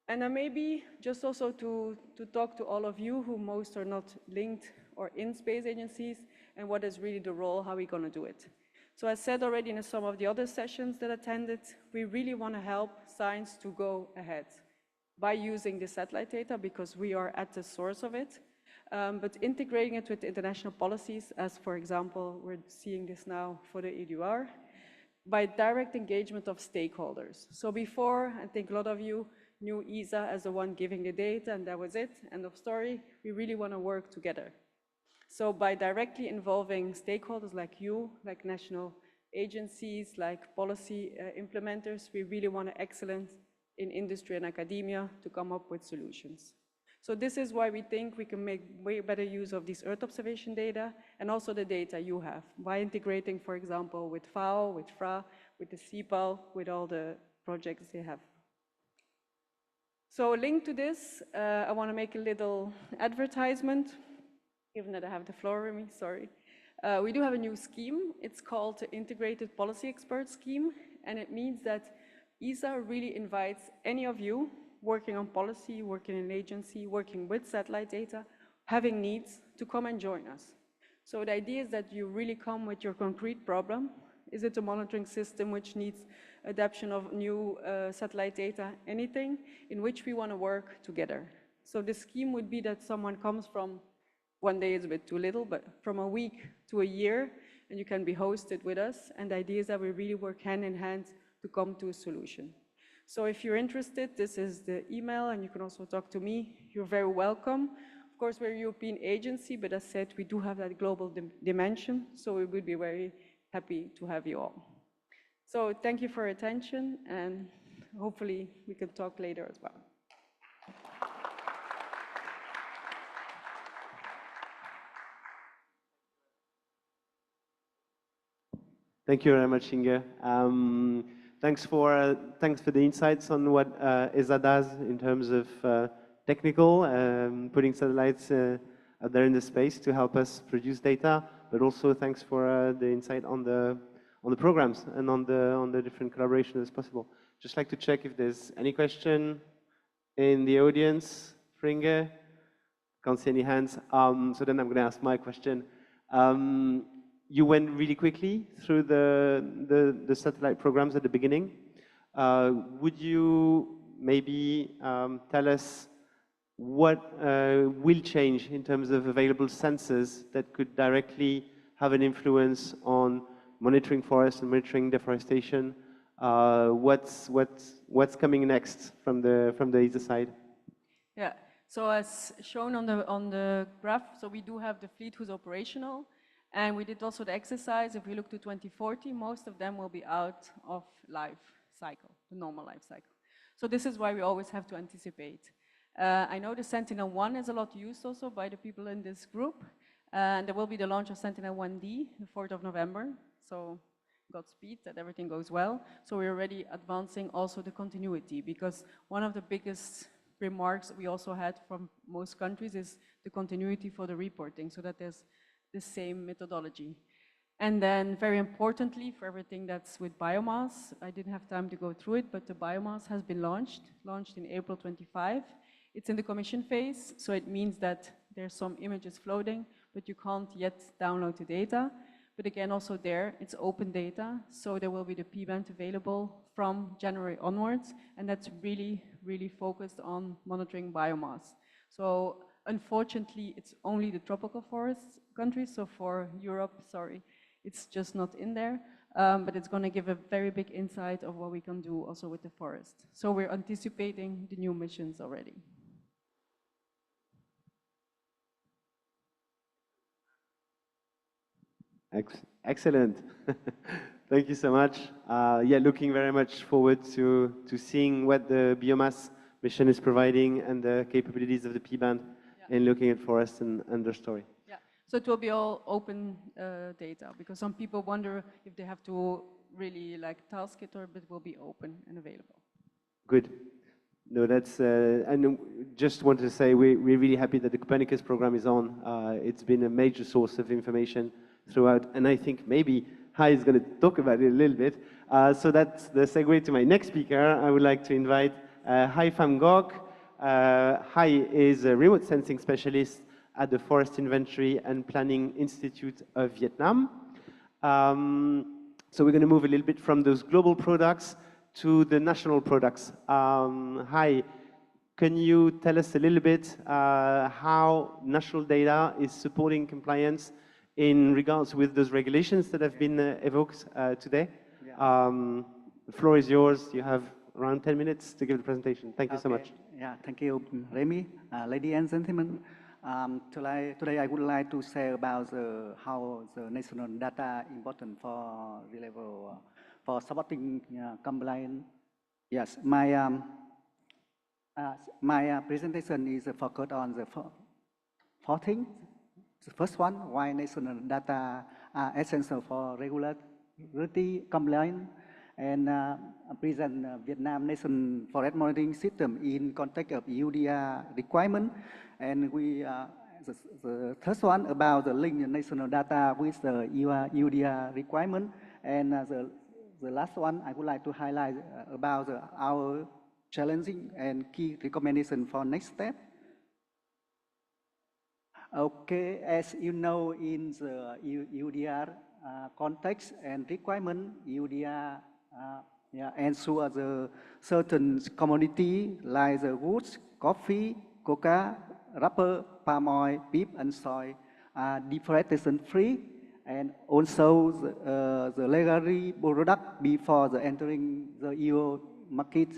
And then maybe just also to talk to all of you who most are not linked or in space agencies, and what is really the role, how we're going to do it. So as said already in some of the other sessions that attended, we really want to help science to go ahead by using the satellite data because we are at the source of it, but integrating it with international policies, as for example, we're seeing this now for the EDR, by direct engagement of stakeholders. So before, I think a lot of you knew ESA as the one giving the data and that was it, end of story. We really want to work together. So by directly involving stakeholders like you, like national agencies, like policy implementers, we really want to excellence in industry and academia to come up with solutions. So this is why we think we can make way better use of this Earth observation data and also the data you have by integrating, for example, with FAO, with FRA, with the CPAL, with all the projects they have. So linked to this, I want to make a little advertisement, given that I have the floor with me, sorry. We do have a new scheme. It's called the Integrated Policy Expert Scheme, and it means that ESA really invites any of you working on policy, working in an agency, working with satellite data, having needs to come and join us. So the idea is that you really come with your concrete problem. Is it a monitoring system which needs adaptation of new satellite data, anything in which we want to work together? So the scheme would be that someone comes from, one day is a bit too little, but from a week to a year, and you can be hosted with us. And the idea is that we really work hand in hand to come to a solution. So if you're interested, this is the email, and you can also talk to me. You're very welcome. Of course, we're a European agency, but as said, we do have that global dimension, so we would be very happy to have you all. So thank you for your attention, and hopefully we can talk later as well. Thank you very much, Inge. Thanks for the insights on what ESA does in terms of technical, putting satellites out there in the space to help us produce data, but also thanks for the insight on the programs and on the different collaborations that's possible. Just like to check if there's any question in the audience for Inge. Can't see any hands. So then I'm going to ask my question. You went really quickly through the satellite programs at the beginning. Would you maybe tell us what will change in terms of available sensors that could directly have an influence on monitoring forests and monitoring deforestation? What's coming next from the ESA side? Yeah. So as shown on the graph, so we do have the fleet who's operational. And we did also the exercise, if we look to 2040, most of them will be out of life cycle, the normal life cycle. So this is why we always have to anticipate. I know the Sentinel-1 is a lot used also by the people in this group. And there will be the launch of Sentinel-1D, the 4th of November. So Godspeed, that everything goes well. So we're already advancing also the continuity, because one of the biggest remarks we also had from most countries is the continuity for the reporting, so that there's the same methodology. And then very importantly, for everything that's with biomass, I didn't have time to go through it, but the biomass has been launched in April 25. It's in the commission phase, so it means that there's some images floating, but you can't yet download the data. But again, also there, it's open data, so there will be the P-band available from January onwards, and that's really, really focused on monitoring biomass. So unfortunately, it's only the tropical forest countries, so for Europe, sorry, it's just not in there, but it's going to give a very big insight of what we can do also with the forest. So we're anticipating the new missions already. Excellent. Thank you so much. Yeah, looking very much forward to seeing what the biomass mission is providing and the capabilities of the P-band in looking at forests and their story. Yeah, so it will be all open data, because some people wonder if they have to really like task it, or it will be open and available. Good. No, that's, and just wanted to say we're really happy that the Copernicus program is on. It's been a major source of information throughout, and I think maybe Hai is going to talk about it a little bit. So that's the segue to my next speaker. I would like to invite Hai Pham Ngoc. Hai is a remote sensing specialist at the Forest Inventory and Planning Institute of Vietnam. So we're going to move a little bit from those global products to the national products. Hai, can you tell us a little bit how national data is supporting compliance in regards with those regulations that have been evoked today? Yeah. The floor is yours. You have around 10 minutes to give the presentation. Thank you so much. Yeah, thank you, Remy. Ladies and gentlemen, today I would like to say about how the national data important for reliable, for supporting compliance. Yes, my presentation is focused on the four things. The first one, why national data are essential for regulatory compliance, and present Vietnam Nation Forest Monitoring System in context of UDR requirement. And we, the first one about the link national data with the UDR requirement. And the last one, I would like to highlight about our challenging and key recommendation for next step. Okay, as you know, in the UDR context and requirement, UDR ensure the certain commodity like the woods, coffee, coca, rubber, palm oil, beef, and soy are deforestation free, and also the legally product before the entering the EU market.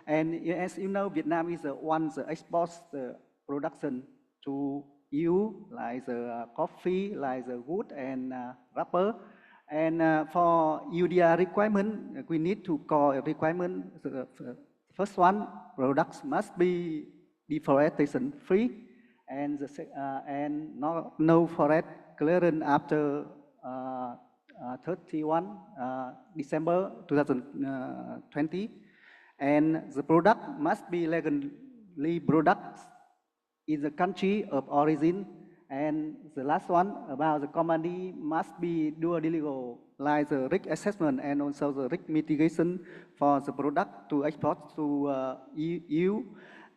And as you know, Vietnam is the one that exports the production to EU, like the coffee, like the wood and rubber. And for UDR requirement, we need to call a requirement. The first one, products must be deforestation free, and no forest clearance after 31 December 2020. And the product must be legally produced in the country of origin. And the last one about the commodity must be dual legal, like the risk assessment and also the risk mitigation for the product to export to EU.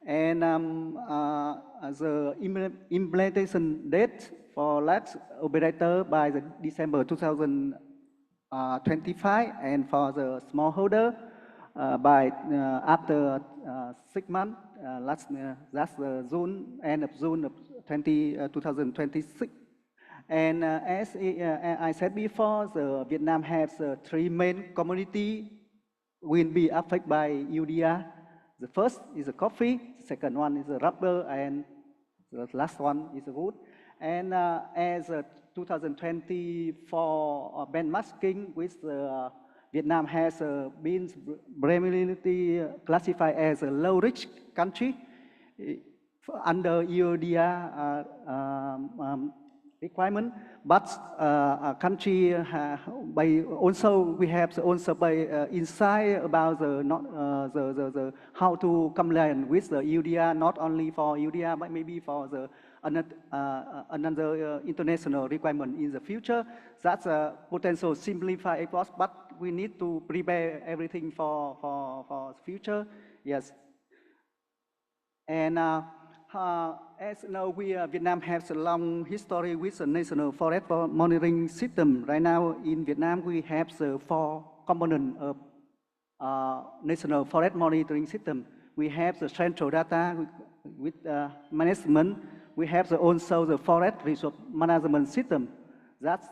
And the implementation date for large operator by the December 2025, and for the smallholder by after 6 months, that's June, end of June of 2026. And as I said before, Vietnam has 3 main commodities will be affected by UDR. The first is the coffee, the second one is the rubber, and the last one is the wood. And as 2024 benchmarking with Vietnam has been primarily classified as a low-risk country, under EUDR requirement, but a country by also we have also by insight about the how to comply with the EUDR, not only for EUDR but maybe for the another international requirement in the future. That's a potential simplify export, but we need to prepare everything for future. Yes. And as you know, Vietnam has a long history with the national forest monitoring system. Right now in Vietnam, we have the 4 components of national forest monitoring system. We have the central data with management. We have also the forest resource management system. That's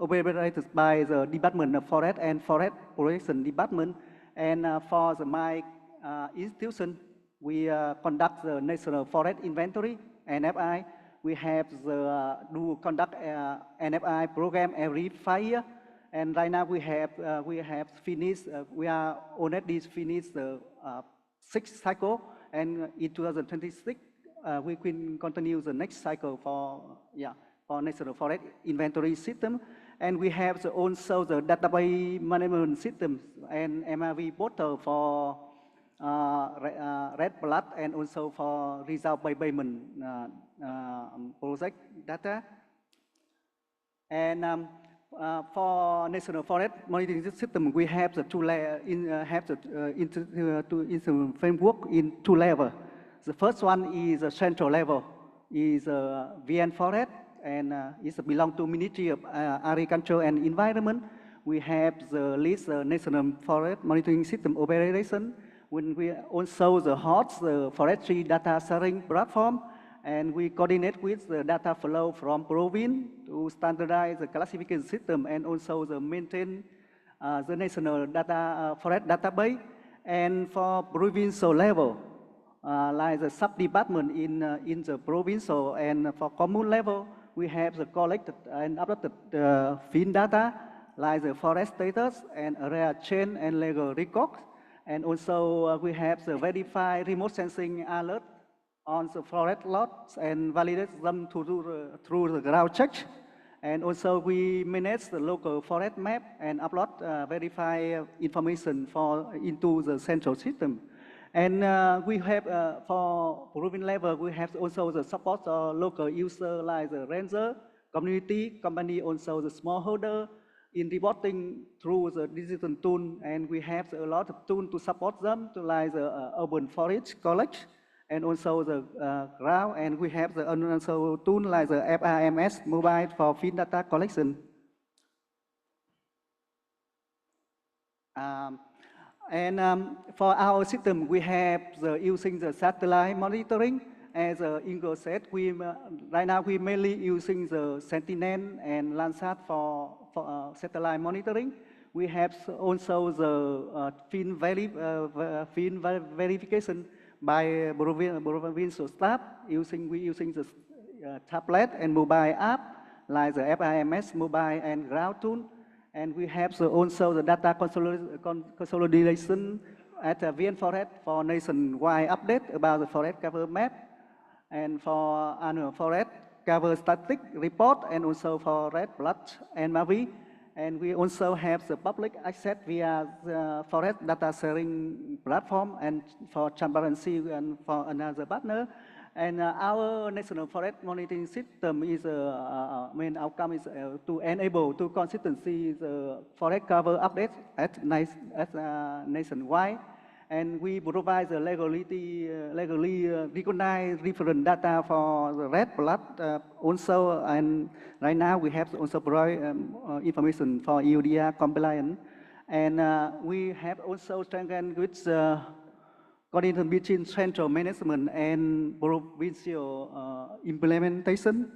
operated by the Department of Forest and Forest Protection Department. And for my institution, we conduct the National Forest Inventory, NFI. We have conduct NFI program every 5 years. And right now we have finished, we are already finished the 6th cycle. And in 2026, we can continue the next cycle for National Forest Inventory System. And we have also the database management system and MRV portal for red blood and also for result by payment project data. And for National Forest Monitoring System, we have the framework in 2 levels. The first one is the central level, is VN Forest, and it belongs to Ministry of Agriculture and Environment. We have the list National Forest Monitoring System operation. When we also host the forestry data sharing platform, and we coordinate with the data flow from province to standardize the classification system and also the maintain the national data forest database. And for provincial level, like the sub-department in the provincial and for commune level, we have the collected and updated field data like the forest status and area change and legal records. And also we have the verified remote sensing alert on the forest lots and validate them through the ground check. And also we manage the local forest map and upload verified information into the central system. And we have, for province level, we have also the support for local user like the ranger, community, company, also the smallholder in reporting through the digital tool. And we have a lot of tools to support them, to like the urban forest collect, and also the ground. And we have the also tool like the FRMS mobile for field data collection. For our system, we have using the satellite monitoring. As Ingo said, right now we mainly using the Sentinel and Landsat for satellite monitoring. We have also the field verification by provincial staff. We using the tablet and mobile app like the FIMS mobile and ground tool. And we have also the data consolidation at VN Forest for nationwide update about the forest cover map, and for annual forest cover static report, and also for red blood and MAVI. And we also have the public access via the forest data sharing platform and for transparency and for another partner. And our national forest monitoring system is main outcome is to enable to consistency the forest cover updates at nationwide. And we provide the legally recognized reference data for the red blood also. And right now we have also provide information for EUDR compliance. And we have also strengthened with coordination between central management and provincial implementation.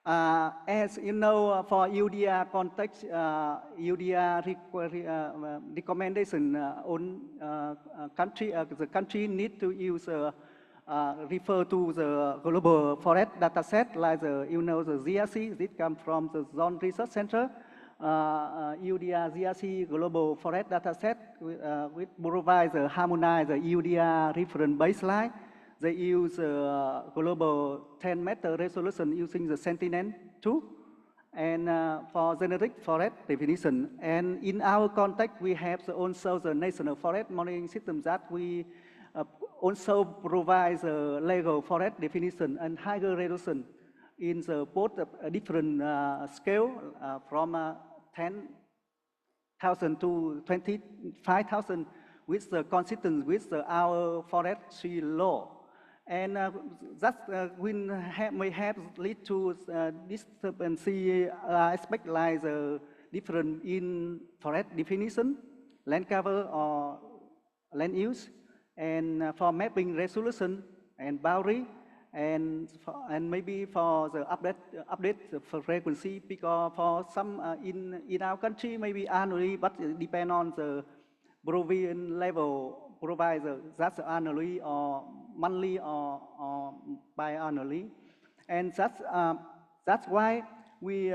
As you know, for EUDR context, EUDR recommendation on country, the country need to use refer to the global forest data set like the, the GRC. This comes from the Zone Research Center. EUDR GRC Global Forest Dataset, which provides a harmonized EUDR reference baseline. They use global 10-meter resolution using the Sentinel-2 and for generic forest definition. And in our context, we have also the National Forest Monitoring System that we also provide the legal forest definition and higher resolution in the both different scale from 10,000 to 25,000, with the consistent with our forestry law. And that may have lead to discrepancy aspect like the different in forest definition, land cover or land use, and for mapping resolution and boundary, and maybe for the update for frequency, because for some in our country maybe annually, but it depend on the provision level provider, that's annually or monthly or biannually. And that's why we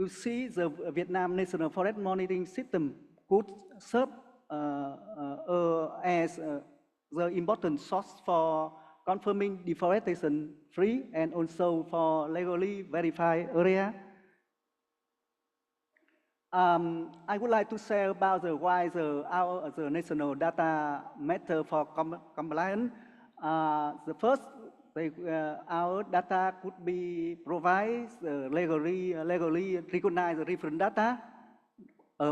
see the Vietnam National Forest Monitoring System could serve as the important source for confirming deforestation free and also for legally verified area. I would like to say about why the national data matter for compliance. The first, our data could be provide legally recognized reference data,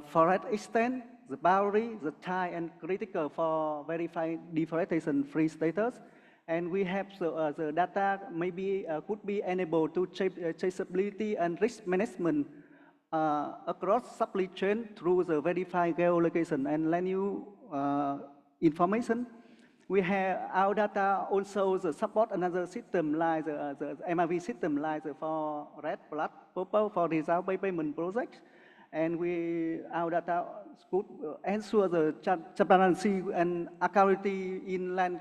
forest extent, the boundary, the time, and critical for verifying deforestation-free status. And we have the data maybe could be enabled to traceability and risk management across supply chain through the verified geolocation and land use information. We have our data also support another system like the MRV system like for red, black, purple for result by payment projects. And our data could ensure the transparency and accuracy in land.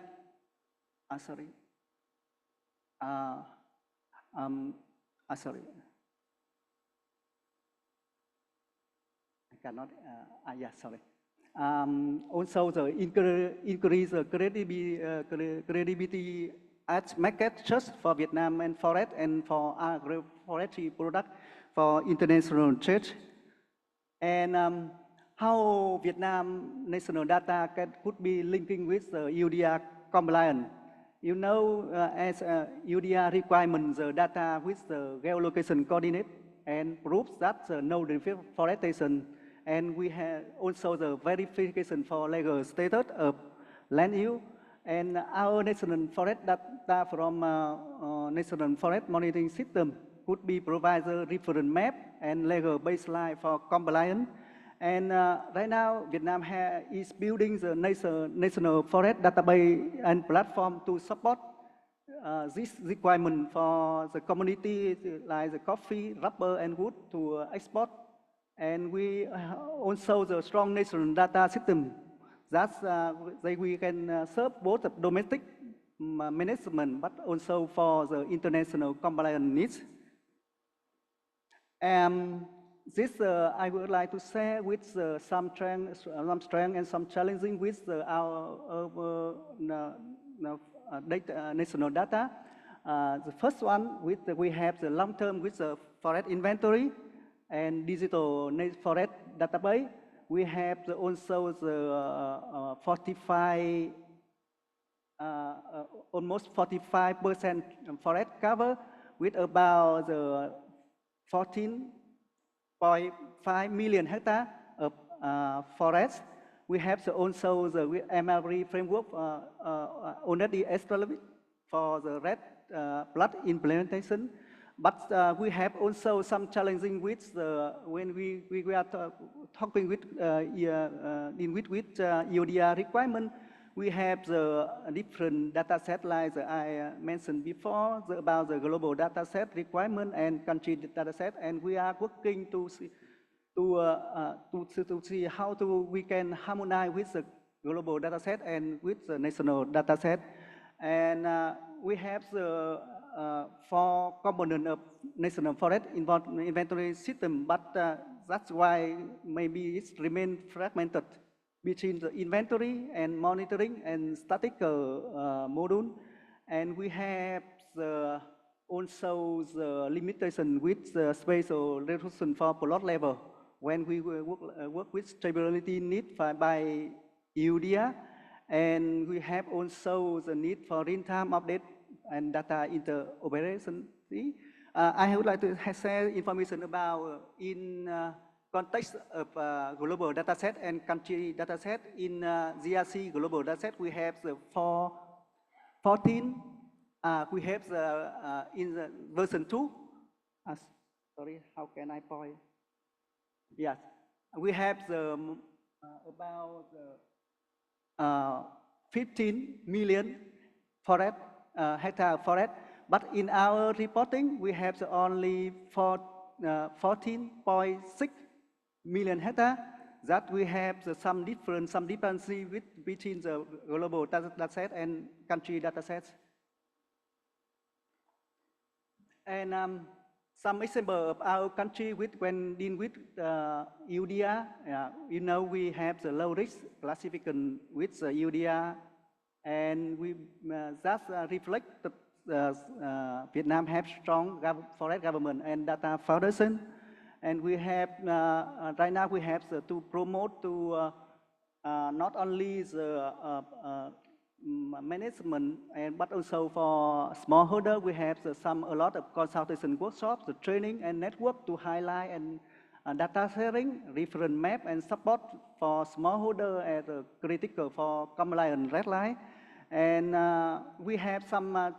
Sorry. Sorry. I cannot. Yeah, sorry. Also, the increase credibility as market just for Vietnam and forest and for agroforestry product for international trade. And how Vietnam national data could be linking with the UDR compliance. You know, as UDR requirements, the data with the geolocation coordinate and proves that no deforestation. And we have also the verification for legal status of land use. And our national forest data from National Forest Monitoring System could be provided reference map and legal baseline for compliance. And right now, Vietnam is building the national forest database and platform to support this requirement for the community like the coffee, rubber, and wood to export. And we also the strong national data system that we can serve both the domestic management but also for the international compliance needs. This I would like to share with some strength and some challenging with our national data. The first one, we have the long-term with the forest inventory and digital forest database. We have also the almost 45% forest cover with about 14.5 million hectares of forest. We have also the MRV framework already established for the red blood implementation. But we have also some challenging with when we are talking with UDR requirement. We have the different data set like I mentioned before about the global data set requirement and country data set, and we are working to see how we can harmonize with the global data set and with the national data set. And we have the 4 components of national forest inventory system, but that's why maybe it's remain fragmented between the inventory and monitoring and statistical module. And we have also the limitation with the spatial resolution for plot level when we work with stability need by EUDIA. And we have also the need for real-time update and data interoperability. I would like to share information about in context of global dataset and country dataset. In GRC global dataset, we have the 14. We have the in the version 2. Sorry, how can I point? Yes, we have the about 15 million forest hectare forest. But in our reporting, we have only 14.6 million hectare. That we have some dependency between the global dataset and country datasets. And some example of our country when dealing with EUDIA, you know, we have the low risk classification with the EUDIA, and we that reflect Vietnam have strong forest government and data foundation, and we have right now we have to promote to not only the management but also for smallholder we have a lot of consultation workshops, the training and network to highlight and data sharing, reference map and support for smallholder as critical for compliance red line, and we have some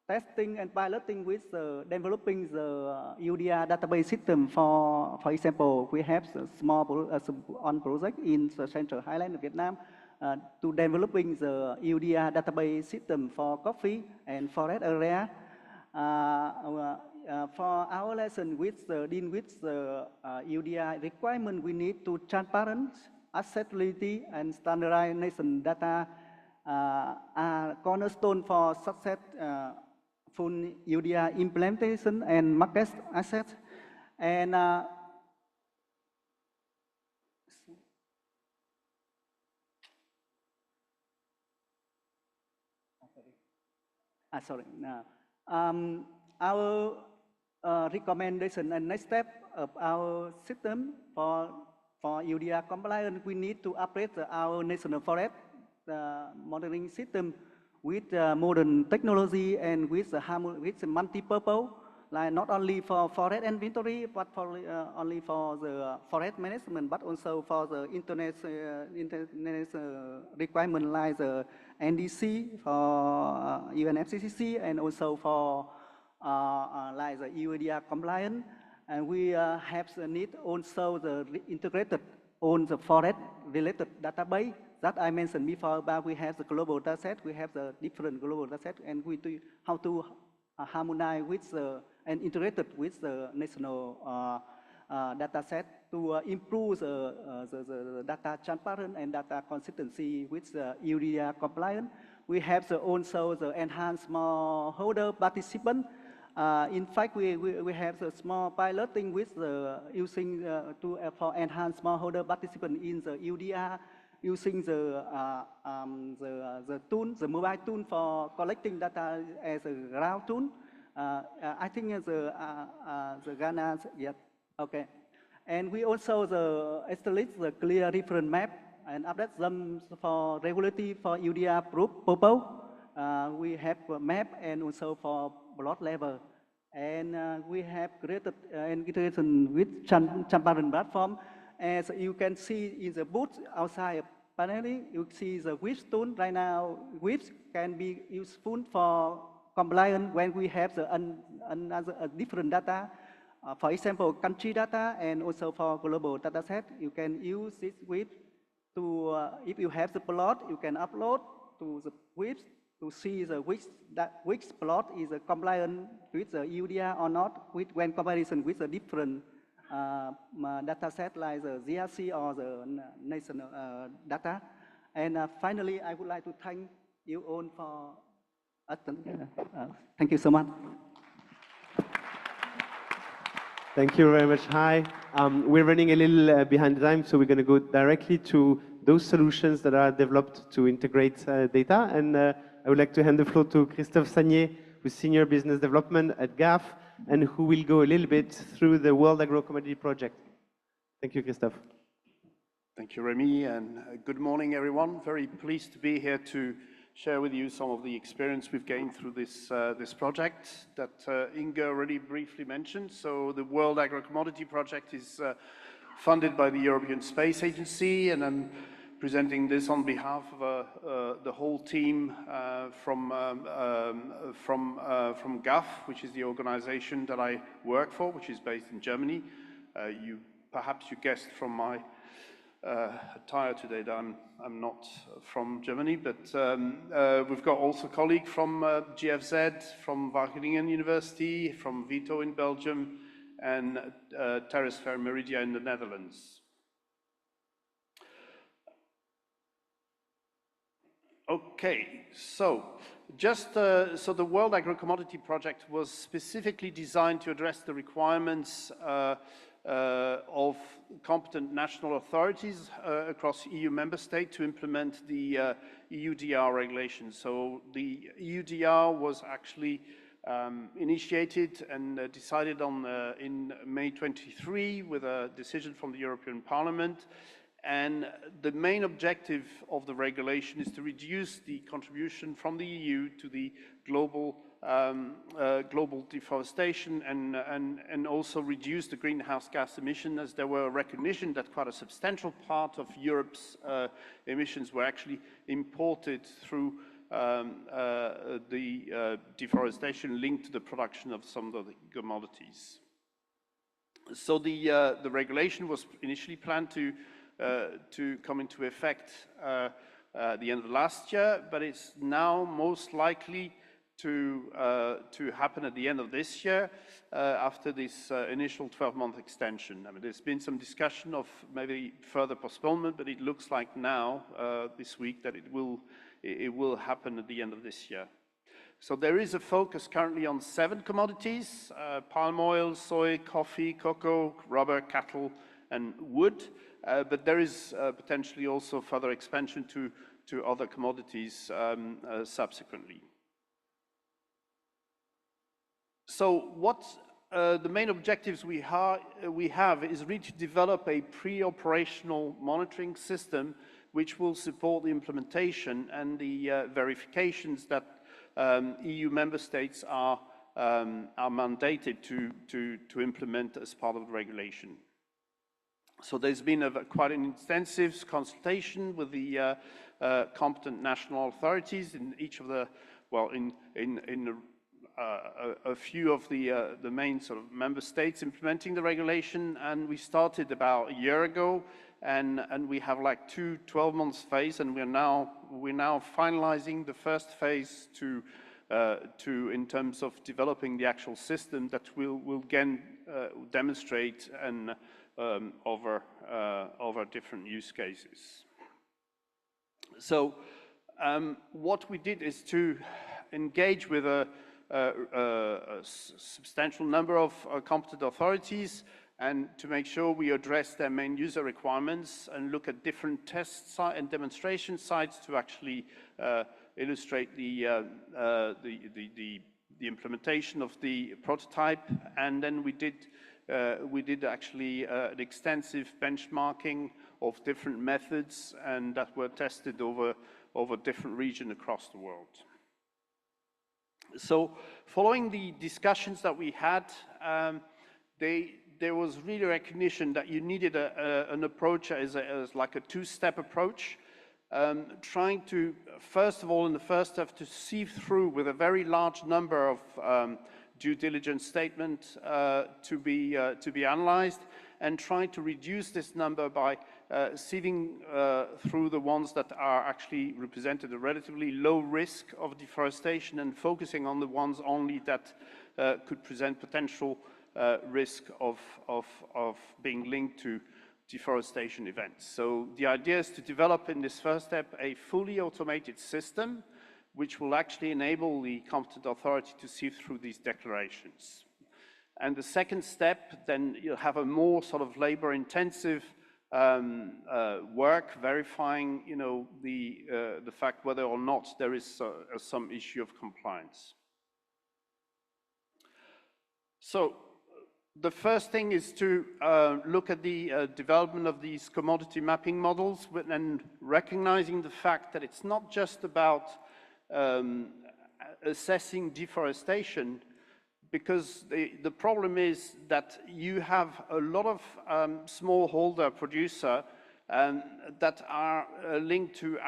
testing and piloting with developing the EUDIA database system. For example, we have a small project in the Central Highland of Vietnam to developing the EUDIA database system for coffee and forest area. For our lesson with dealing with the EUDIA requirement, we need to transparent, accessibility, and standardization data are cornerstone for success. Full EUDIA implementation and market access, and our recommendation and next step of our system for EUDIA compliance, we need to upgrade our national forest monitoring system with modern technology and with multi-purpose, like not only for forest inventory, but for only for the forest management, but also for the internet requirement like the NDC for UNFCCC, and also for like the EUDIA compliance. And we have the need also the integrated on the forest related database that I mentioned before, but we have the global dataset, we have the different global dataset, and we do how to harmonize with and integrated with the national dataset to improve the data transparent and data consistency with the EUDIA compliance. We have also the enhanced smallholder participant. In fact, we have the small piloting with the using for enhanced smallholder participant in the EUDIA, using the tool, the mobile tool for collecting data as a ground tool. I think the Ghana, yeah, okay. And we also establish the clear reference map and update them for regularity for EUDIA purpose. We have a map and also for plot level. And we have created integration with transparent platform. As you can see in the booth outside Plenary, you see the WIPS tool. Right now, WIPS can be useful for compliance when we have the another different data. For example, country data and also for global data set. You can use this WIPS to, if you have the plot, you can upload to the WIPS to see the which plot is compliant with the EUDIA or not, when comparison with the different data set like the GRC or the national data. And finally, I would like to thank you all for attending. Thank you so much. Thank you very much. Hi. We're running a little behind the time, so we're going to go directly to those solutions that are developed to integrate data. And I would like to hand the floor to Christophe Sagnier, who's Senior Business Development at GAF, and who will go a little bit through the World Agro-Commodity Project. Thank you, Christophe. Thank you, Remy, and good morning, everyone. Very pleased to be here to share with you some of the experience we've gained through this project that Inge already briefly mentioned. So the World Agro-Commodity Project is funded by the European Space Agency, and I'm presenting this on behalf of the whole team from GAF, which is the organization that I work for, which is based in Germany. Perhaps you guessed from my attire today that I'm not from Germany, but we've got also a colleague from GFZ, from Wageningen University, from Vito in Belgium, and Terres Fair Meridia in the Netherlands. Okay, so so the World Agro-Commodity Project was specifically designed to address the requirements of competent national authorities across EU member states to implement the EUDR regulations. So the EUDR was actually initiated and decided on in May 23 with a decision from the European Parliament. And the main objective of the regulation is to reduce the contribution from the EU to the global deforestation and also reduce the greenhouse gas emission, as there were recognition that quite a substantial part of Europe's emissions were actually imported through the deforestation linked to the production of some of the commodities. So the regulation was initially planned to come into effect at the end of last year, but it's now most likely to happen at the end of this year after this initial 12-month extension. I mean, there's been some discussion of maybe further postponement, but it looks like now, this week, that it will happen at the end of this year. So there is a focus currently on 7 commodities: palm oil, soy, coffee, cocoa, rubber, cattle, and wood. But there is potentially also further expansion to other commodities subsequently. So what the main objectives we have is really to develop a pre-operational monitoring system which will support the implementation and the verifications that EU member states are mandated to implement as part of the regulation. So there's been quite an extensive consultation with the competent national authorities in each of the, well, in a few of the main sort of member states implementing the regulation, and we started about a year ago, and we have like 2 12-month phase, and we're now finalizing the first phase to in terms of developing the actual system that will again demonstrate and over different use cases. So what we did is to engage with a substantial number of competent authorities and to make sure we address their main user requirements and look at different test sites and demonstration sites to actually illustrate the implementation of the prototype. And then we did actually an extensive benchmarking of different methods, and that were tested over different regions across the world. So following the discussions that we had, there was really recognition that you needed an approach as like a 2-step approach, trying to, first of all, in the first step, to sieve through with a very large number of due diligence statements to be analyzed, and trying to reduce this number by sieving through the ones that are actually represented a relatively low risk of deforestation and focusing on the ones only that could present potential risk of being linked to deforestation events. So the idea is to develop in this first step a fully automated system which will actually enable the competent authority to sieve through these declarations. And the second step, then you'll have a more sort of labor-intensive work verifying, you know, the fact whether or not there is some issue of compliance. So the first thing is to look at the development of these commodity mapping models and recognizing the fact that it's not just about assessing deforestation, because the problem is that you have a lot of smallholder producer that are linked to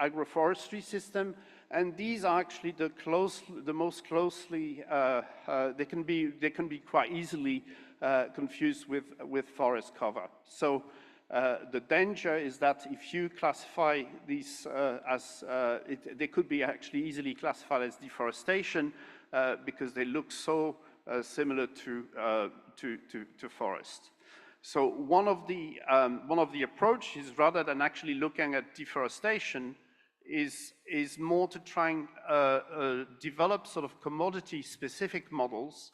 agroforestry system, and these are actually the most closely, they can be quite easily confused with forest cover. So the danger is that if you classify these they could be actually easily classified as deforestation because they look so similar to forest. So one of the approaches, rather than actually looking at deforestation, is more to try and develop sort of commodity-specific models,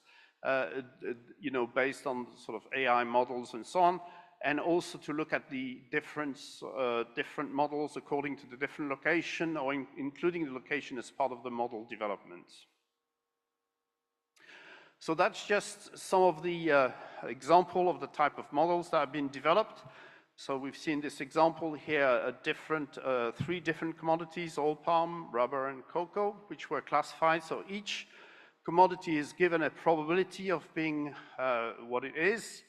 you know, based on sort of AI models and so on, and also to look at the different models according to the different location, or including the location as part of the model development. So that's just some of the example of the type of models that have been developed. So we've seen this example here, three different commodities, oil palm, rubber, and cocoa, which were classified. So each commodity is given a probability of being what it is.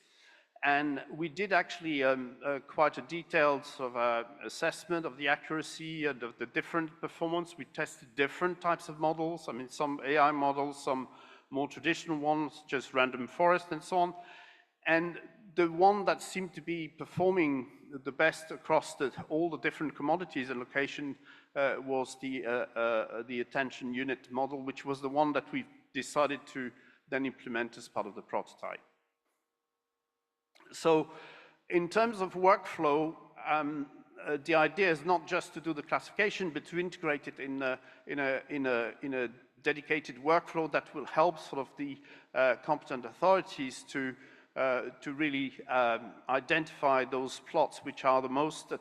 And we did actually quite a detailed sort of assessment of the accuracy and of the different performance. We tested different types of models. I mean, some AI models, some more traditional ones, just random forest and so on. And the one that seemed to be performing the best across all the different commodities and location was the attention unit model, which was the one that we decided to then implement as part of the prototype. So in terms of workflow, the idea is not just to do the classification, but to integrate it in a dedicated workflow that will help sort of the competent authorities to really identify those plots which are the most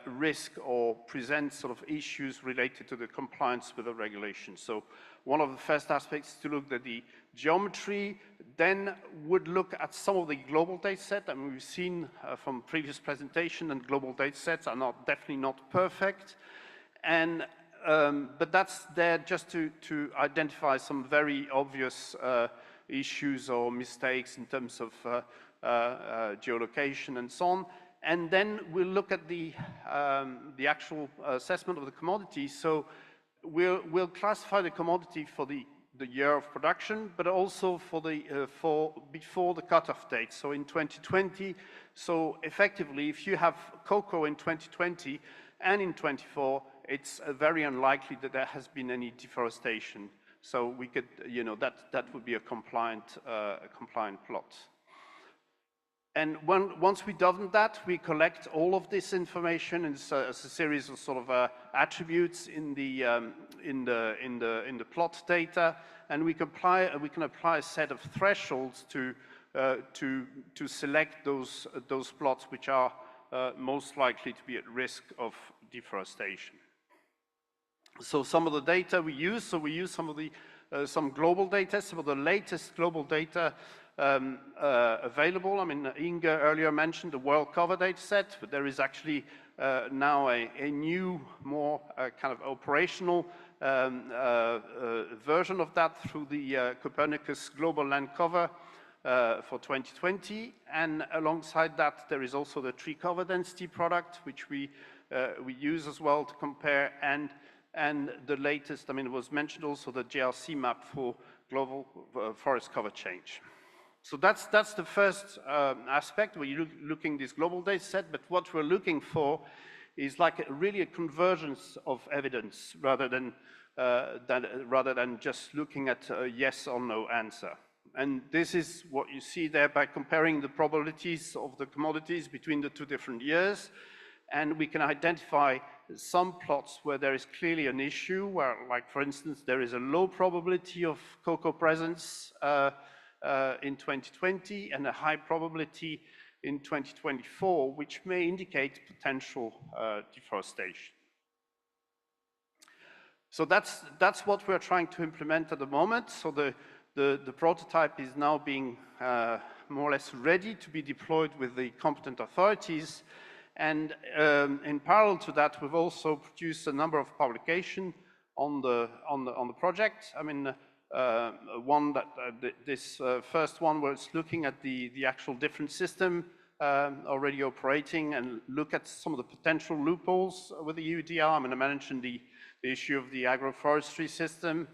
risk or present sort of issues related to the compliance with the regulation. So one of the first aspects is to look at the geometry, then would look at some of the global data set. I mean, we've seen from previous presentation, and global data sets are definitely not perfect. And but that's there just to identify some very obvious issues or mistakes in terms of geolocation and so on. And then we'll look at the actual assessment of the commodity. So we'll classify the commodity for the year of production, but also for before the cutoff date. So in 2020. So effectively, if you have cocoa in 2020 and in 24, it's very unlikely that there has been any deforestation. So we could, you know, that would be a compliant plot. And once we've done that, we collect all of this information as a series of sort of attributes in the plot data, and we can apply a set of thresholds to select those plots which are most likely to be at risk of deforestation. So some of the data we use, some global data, some of the latest global data available. I mean, Inge earlier mentioned the world cover data set, but there is actually now a new, more kind of operational version of that through the Copernicus Global Land Cover for 2020. And alongside that, there is also the tree cover density product, which we use as well to compare, and the latest, I mean, it was mentioned also the GRC map for global forest cover change. So that's the first aspect where you're looking at this global data set, but what we're looking for is like really a convergence of evidence rather than just looking at a yes or no answer. And this is what you see there by comparing the probabilities of the commodities between the two different years. And we can identify some plots where there is clearly an issue, where, like for instance, there is a low probability of cocoa presence in 2020 and a high probability in 2024, which may indicate potential deforestation. So that's what we're trying to implement at the moment. So the prototype is now being more or less ready to be deployed with the competent authorities. And in parallel to that, we've also produced a number of publications on the project. I mean, this first one was looking at the actual different system already operating and look at some of the potential loopholes with the EUDR. I mean, I mentioned the issue of the agroforestry system,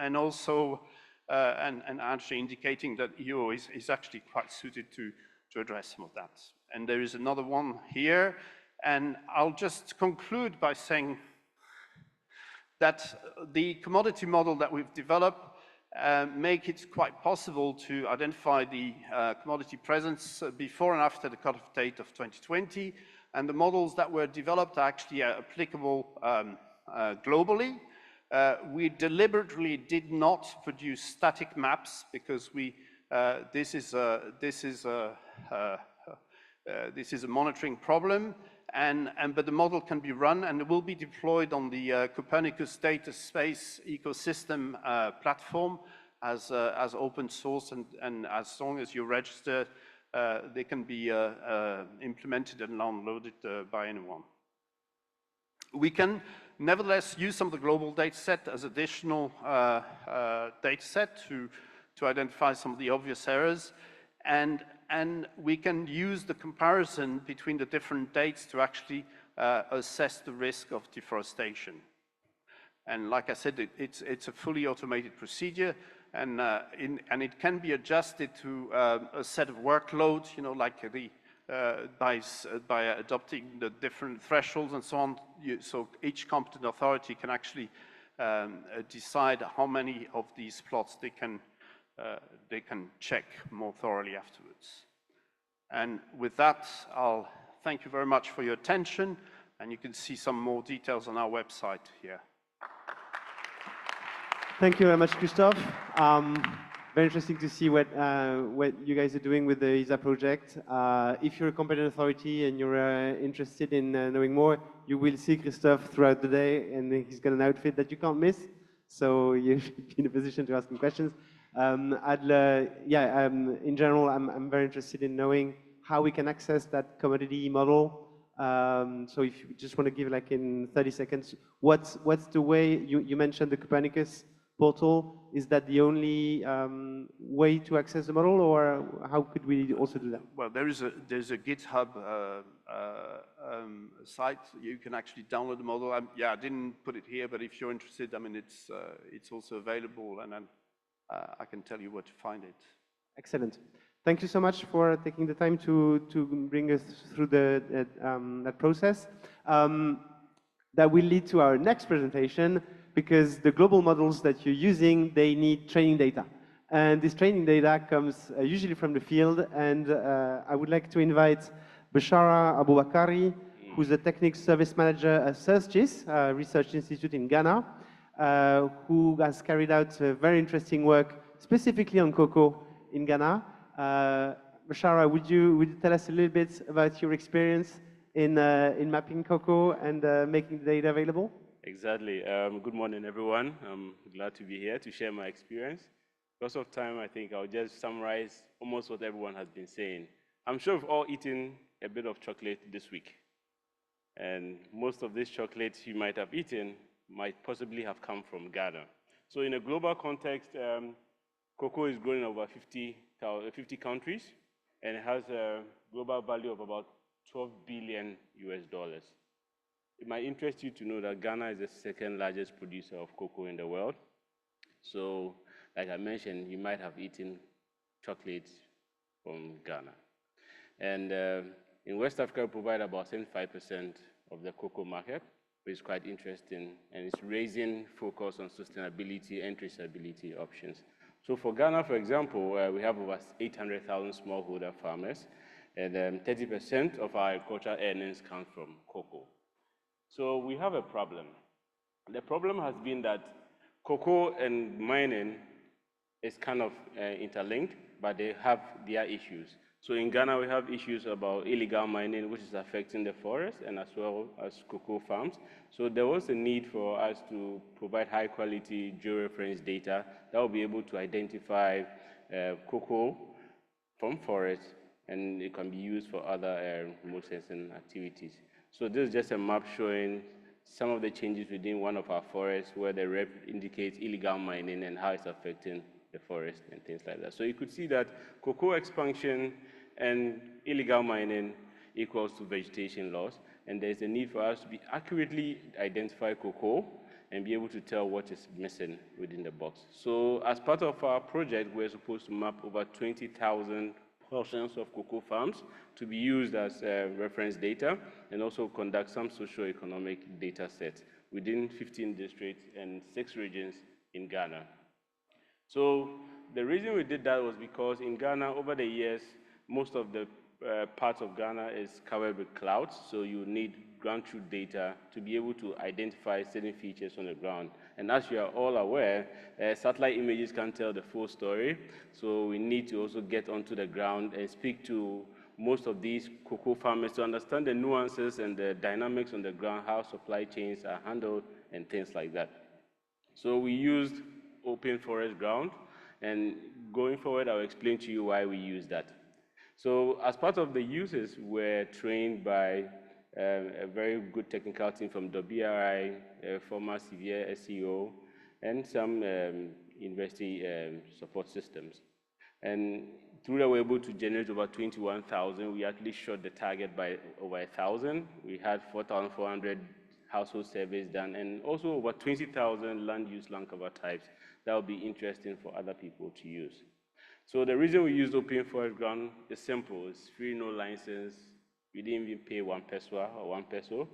and also and actually indicating that EO is actually quite suited to address some of that. And there is another one here, and I'll just conclude by saying that the commodity model that we've developed make it quite possible to identify the commodity presence before and after the cutoff date of 2020, and the models that were developed are actually applicable globally. We deliberately did not produce static maps because this is a monitoring problem, but the model can be run and it will be deployed on the Copernicus data space ecosystem platform as open source, and as long as you register, they can be implemented and downloaded by anyone. We can nevertheless use some of the global data set as additional data set to identify some of the obvious errors, and we can use the comparison between the different dates to actually assess the risk of deforestation. And like I said, it's a fully automated procedure, and it can be adjusted to a set of workloads, you know, like by adopting the different thresholds and so on. So each competent authority can actually decide how many of these plots they can check more thoroughly afterwards. And with that, I'll thank you very much for your attention, and you can see some more details on our website here. Thank you very much, Christophe. Very interesting to see what you guys are doing with the ESA project. If you're a competent authority and you're interested in knowing more, you will see Christophe throughout the day, and he's got an outfit that you can't miss. So you should be in a position to ask him questions. In general, I'm very interested in knowing how we can access that commodity model. So if you just want to give, like, in 30 seconds, what's the way, you mentioned the Copernicus portal, is that the only way to access the model, or how could we also do that? Well, there's a GitHub site. You can actually download the model. I didn't put it here, but if you're interested, I mean, it's also available, and then I can tell you where to find it. Excellent. Thank you so much for taking the time to bring us through that process. That will lead to our next presentation, because the global models that you're using, they need training data. And this training data comes usually from the field, and I would like to invite Bashara Aboubakari, who's a technical service manager at CERSGIS, Research Institute in Ghana, who has carried out very interesting work specifically on cocoa in Ghana. Bashara, would you tell us a little bit about your experience in mapping cocoa and making the data available? Exactly. Good morning, everyone. I'm glad to be here to share my experience. Because of time, I think I'll just summarize almost what everyone has been saying. I'm sure we've all eaten a bit of chocolate this week. And most of this chocolate you might have eaten might possibly have come from Ghana. So in a global context, cocoa is grown in over 50 countries, and it has a global value of about $12 billion US. It might interest you to know that Ghana is the second largest producer of cocoa in the world. So, like I mentioned, you might have eaten chocolate from Ghana. And in West Africa, we provide about 75% of the cocoa market, which is quite interesting, and it's raising focus on sustainability and traceability options. So for Ghana, for example, we have over 800,000 smallholder farmers, and 30% of our agricultural earnings come from cocoa. So we have a problem. The problem has been that cocoa and mining is kind of interlinked, but they have their issues. So in Ghana, we have issues about illegal mining, which is affecting the forest and as well as cocoa farms. So there was a need for us to provide high quality georeference data that will be able to identify cocoa from forests, and it can be used for other remote sensing activities. So this is just a map showing some of the changes within one of our forests where the red indicates illegal mining and how it's affecting the forest and things like that. So you could see that cocoa expansion and illegal mining equals to vegetation loss, and there's a need for us to be accurately identify cocoa and be able to tell what is missing within the box. So as part of our project, we're supposed to map over 20,000 portions of cocoa farms to be used as reference data, and also conduct some socio-economic data sets within 15 districts and 6 regions in Ghana. So the reason we did that was because in Ghana, over the years, most of the parts of Ghana is covered with clouds, so you need ground truth data to be able to identify certain features on the ground. And as you are all aware, satellite images can't tell the full story, so we need to also get onto the ground and speak to most of these cocoa farmers to understand the nuances and the dynamics on the ground, how supply chains are handled and things like that. So we used open forest ground, and going forward, I'll explain to you why we use that. So as part of the uses, we're trained by a very good technical team from WRI, former severe SEO, and some university support systems. And through that, we were able to generate over 21,000. We actually shot the target by over 1,000. We had 4,400 household surveys done, and also over 20,000 land use land cover types that will be interesting for other people to use. So the reason we used open forest ground is simple. It's free, no license. We didn't even pay 1 peso or 1 peso.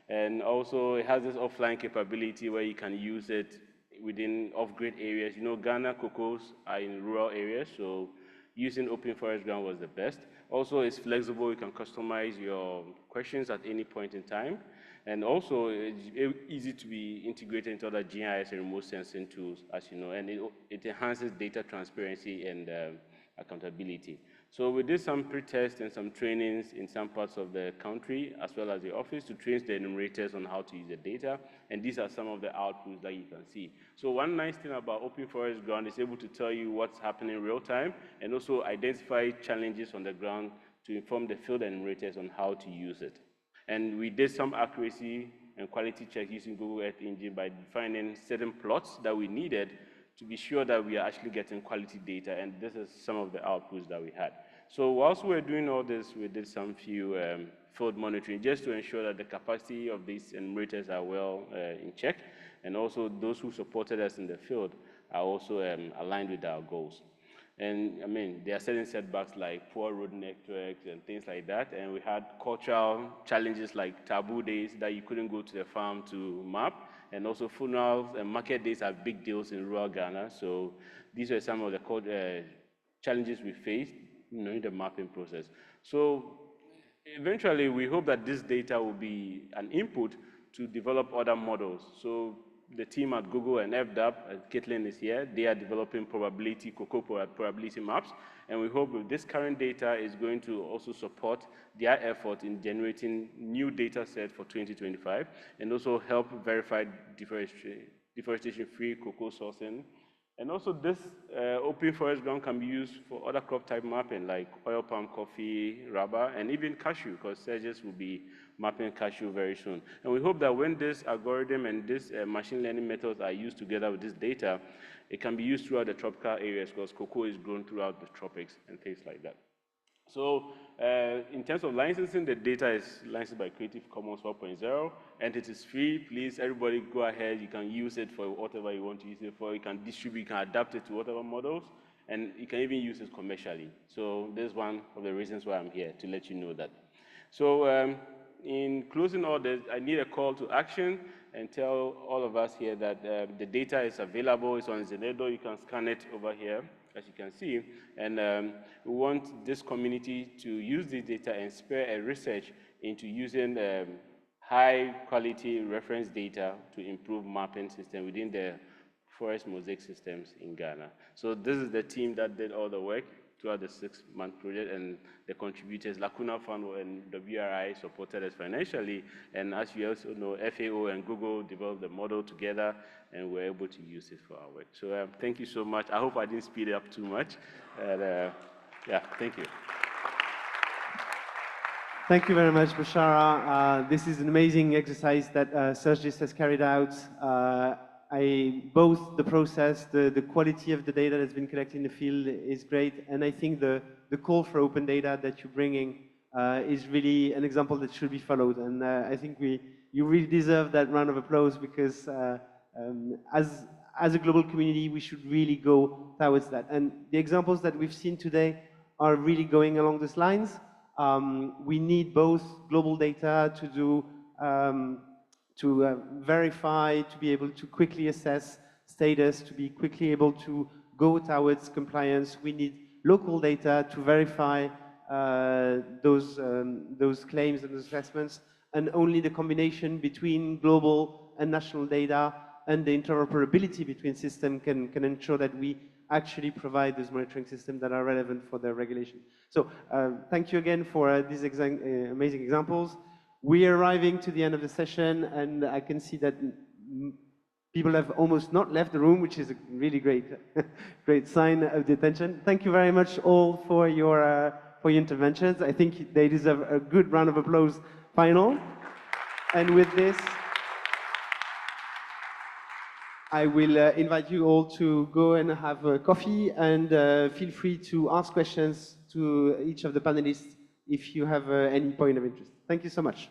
And also it has this offline capability where you can use it within off-grid areas. You know, Ghana cocos are in rural areas, so using open forest ground was the best. Also, it's flexible. You can customize your questions at any point in time. And also, it's easy to be integrated into other GIS and remote sensing tools, as you know, and it enhances data transparency and accountability. So we did some pre-tests and some trainings in some parts of the country, as well as the office, to train the enumerators on how to use the data, and these are some of the outputs that you can see. So one nice thing about open forest ground is able to tell you what's happening in real time, and also identify challenges on the ground to inform the field enumerators on how to use it. And we did some accuracy and quality checks using Google Earth Engine by defining certain plots that we needed to be sure that we are actually getting quality data, and this is some of the outputs that we had. So whilst we were doing all this, we did some few field monitoring just to ensure that the capacity of these enumerators are well in check, and also those who supported us in the field are also aligned with our goals. And I mean, there are certain setbacks like poor road networks and things like that. And we had cultural challenges like taboo days that you couldn't go to the farm to map. And also funerals and market days are big deals in rural Ghana. So these were some of the challenges we faced in the mapping process. So eventually, we hope that this data will be an input to develop other models. So the team at Google and FDAP, Caitlin is here, they are developing cocoa probability maps, and we hope that this current data is going to also support their effort in generating new data sets for 2025, and also help verify deforestation-free cocoa sourcing. And also this open forest ground can be used for other crop type mapping like oil palm, coffee, rubber, and even cashew, because Sergis will be mapping cashew very soon. And we hope that when this algorithm and this machine learning methods are used together with this data, it can be used throughout the tropical areas, because cocoa is grown throughout the tropics and things like that. So in terms of licensing, the data is licensed by Creative Commons 4.0, and it is free. Please, everybody go ahead. You can use it for whatever you want to use it for. You can distribute, you can adapt it to whatever models, and you can even use it commercially. So this is one of the reasons why I'm here, to let you know that. So in closing all this, I need a call to action and tell all of us here that the data is available. It's on Zenedo. You can scan it over here, as you can see. And we want this community to use this data and spare a research into using high quality reference data to improve mapping system within the forest mosaic systems in Ghana. So this is the team that did all the work throughout the 6-month project, and the contributors, Lacuna Fund and WRI supported us financially, and as you also know, FAO and Google developed the model together, and we're able to use it for our work. So thank you so much. I hope I didn't speed it up too much. Yeah, thank you. Thank you very much, Bashara. This is an amazing exercise that Sergis has carried out. Both the process, the quality of the data that's been collected in the field is great, and I think the call for open data that you're bringing is really an example that should be followed. And I think you really deserve that round of applause, because as a global community, we should really go towards that. And the examples that we've seen today are really going along these lines. We need both global data to do verify, to be able to quickly assess status, to be quickly able to go towards compliance. We need local data to verify those claims and assessments, and only the combination between global and national data and the interoperability between systems can ensure that we actually provide those monitoring systems that are relevant for the regulation. So thank you again for these amazing examples. We are arriving to the end of the session, and I can see that people have almost not left the room, which is a really great, great sign of the attention. Thank you very much all for your interventions. I think they deserve a good round of applause final. And with this, I will invite you all to go and have a coffee, and feel free to ask questions to each of the panelists if you have any point of interest. Thank you so much.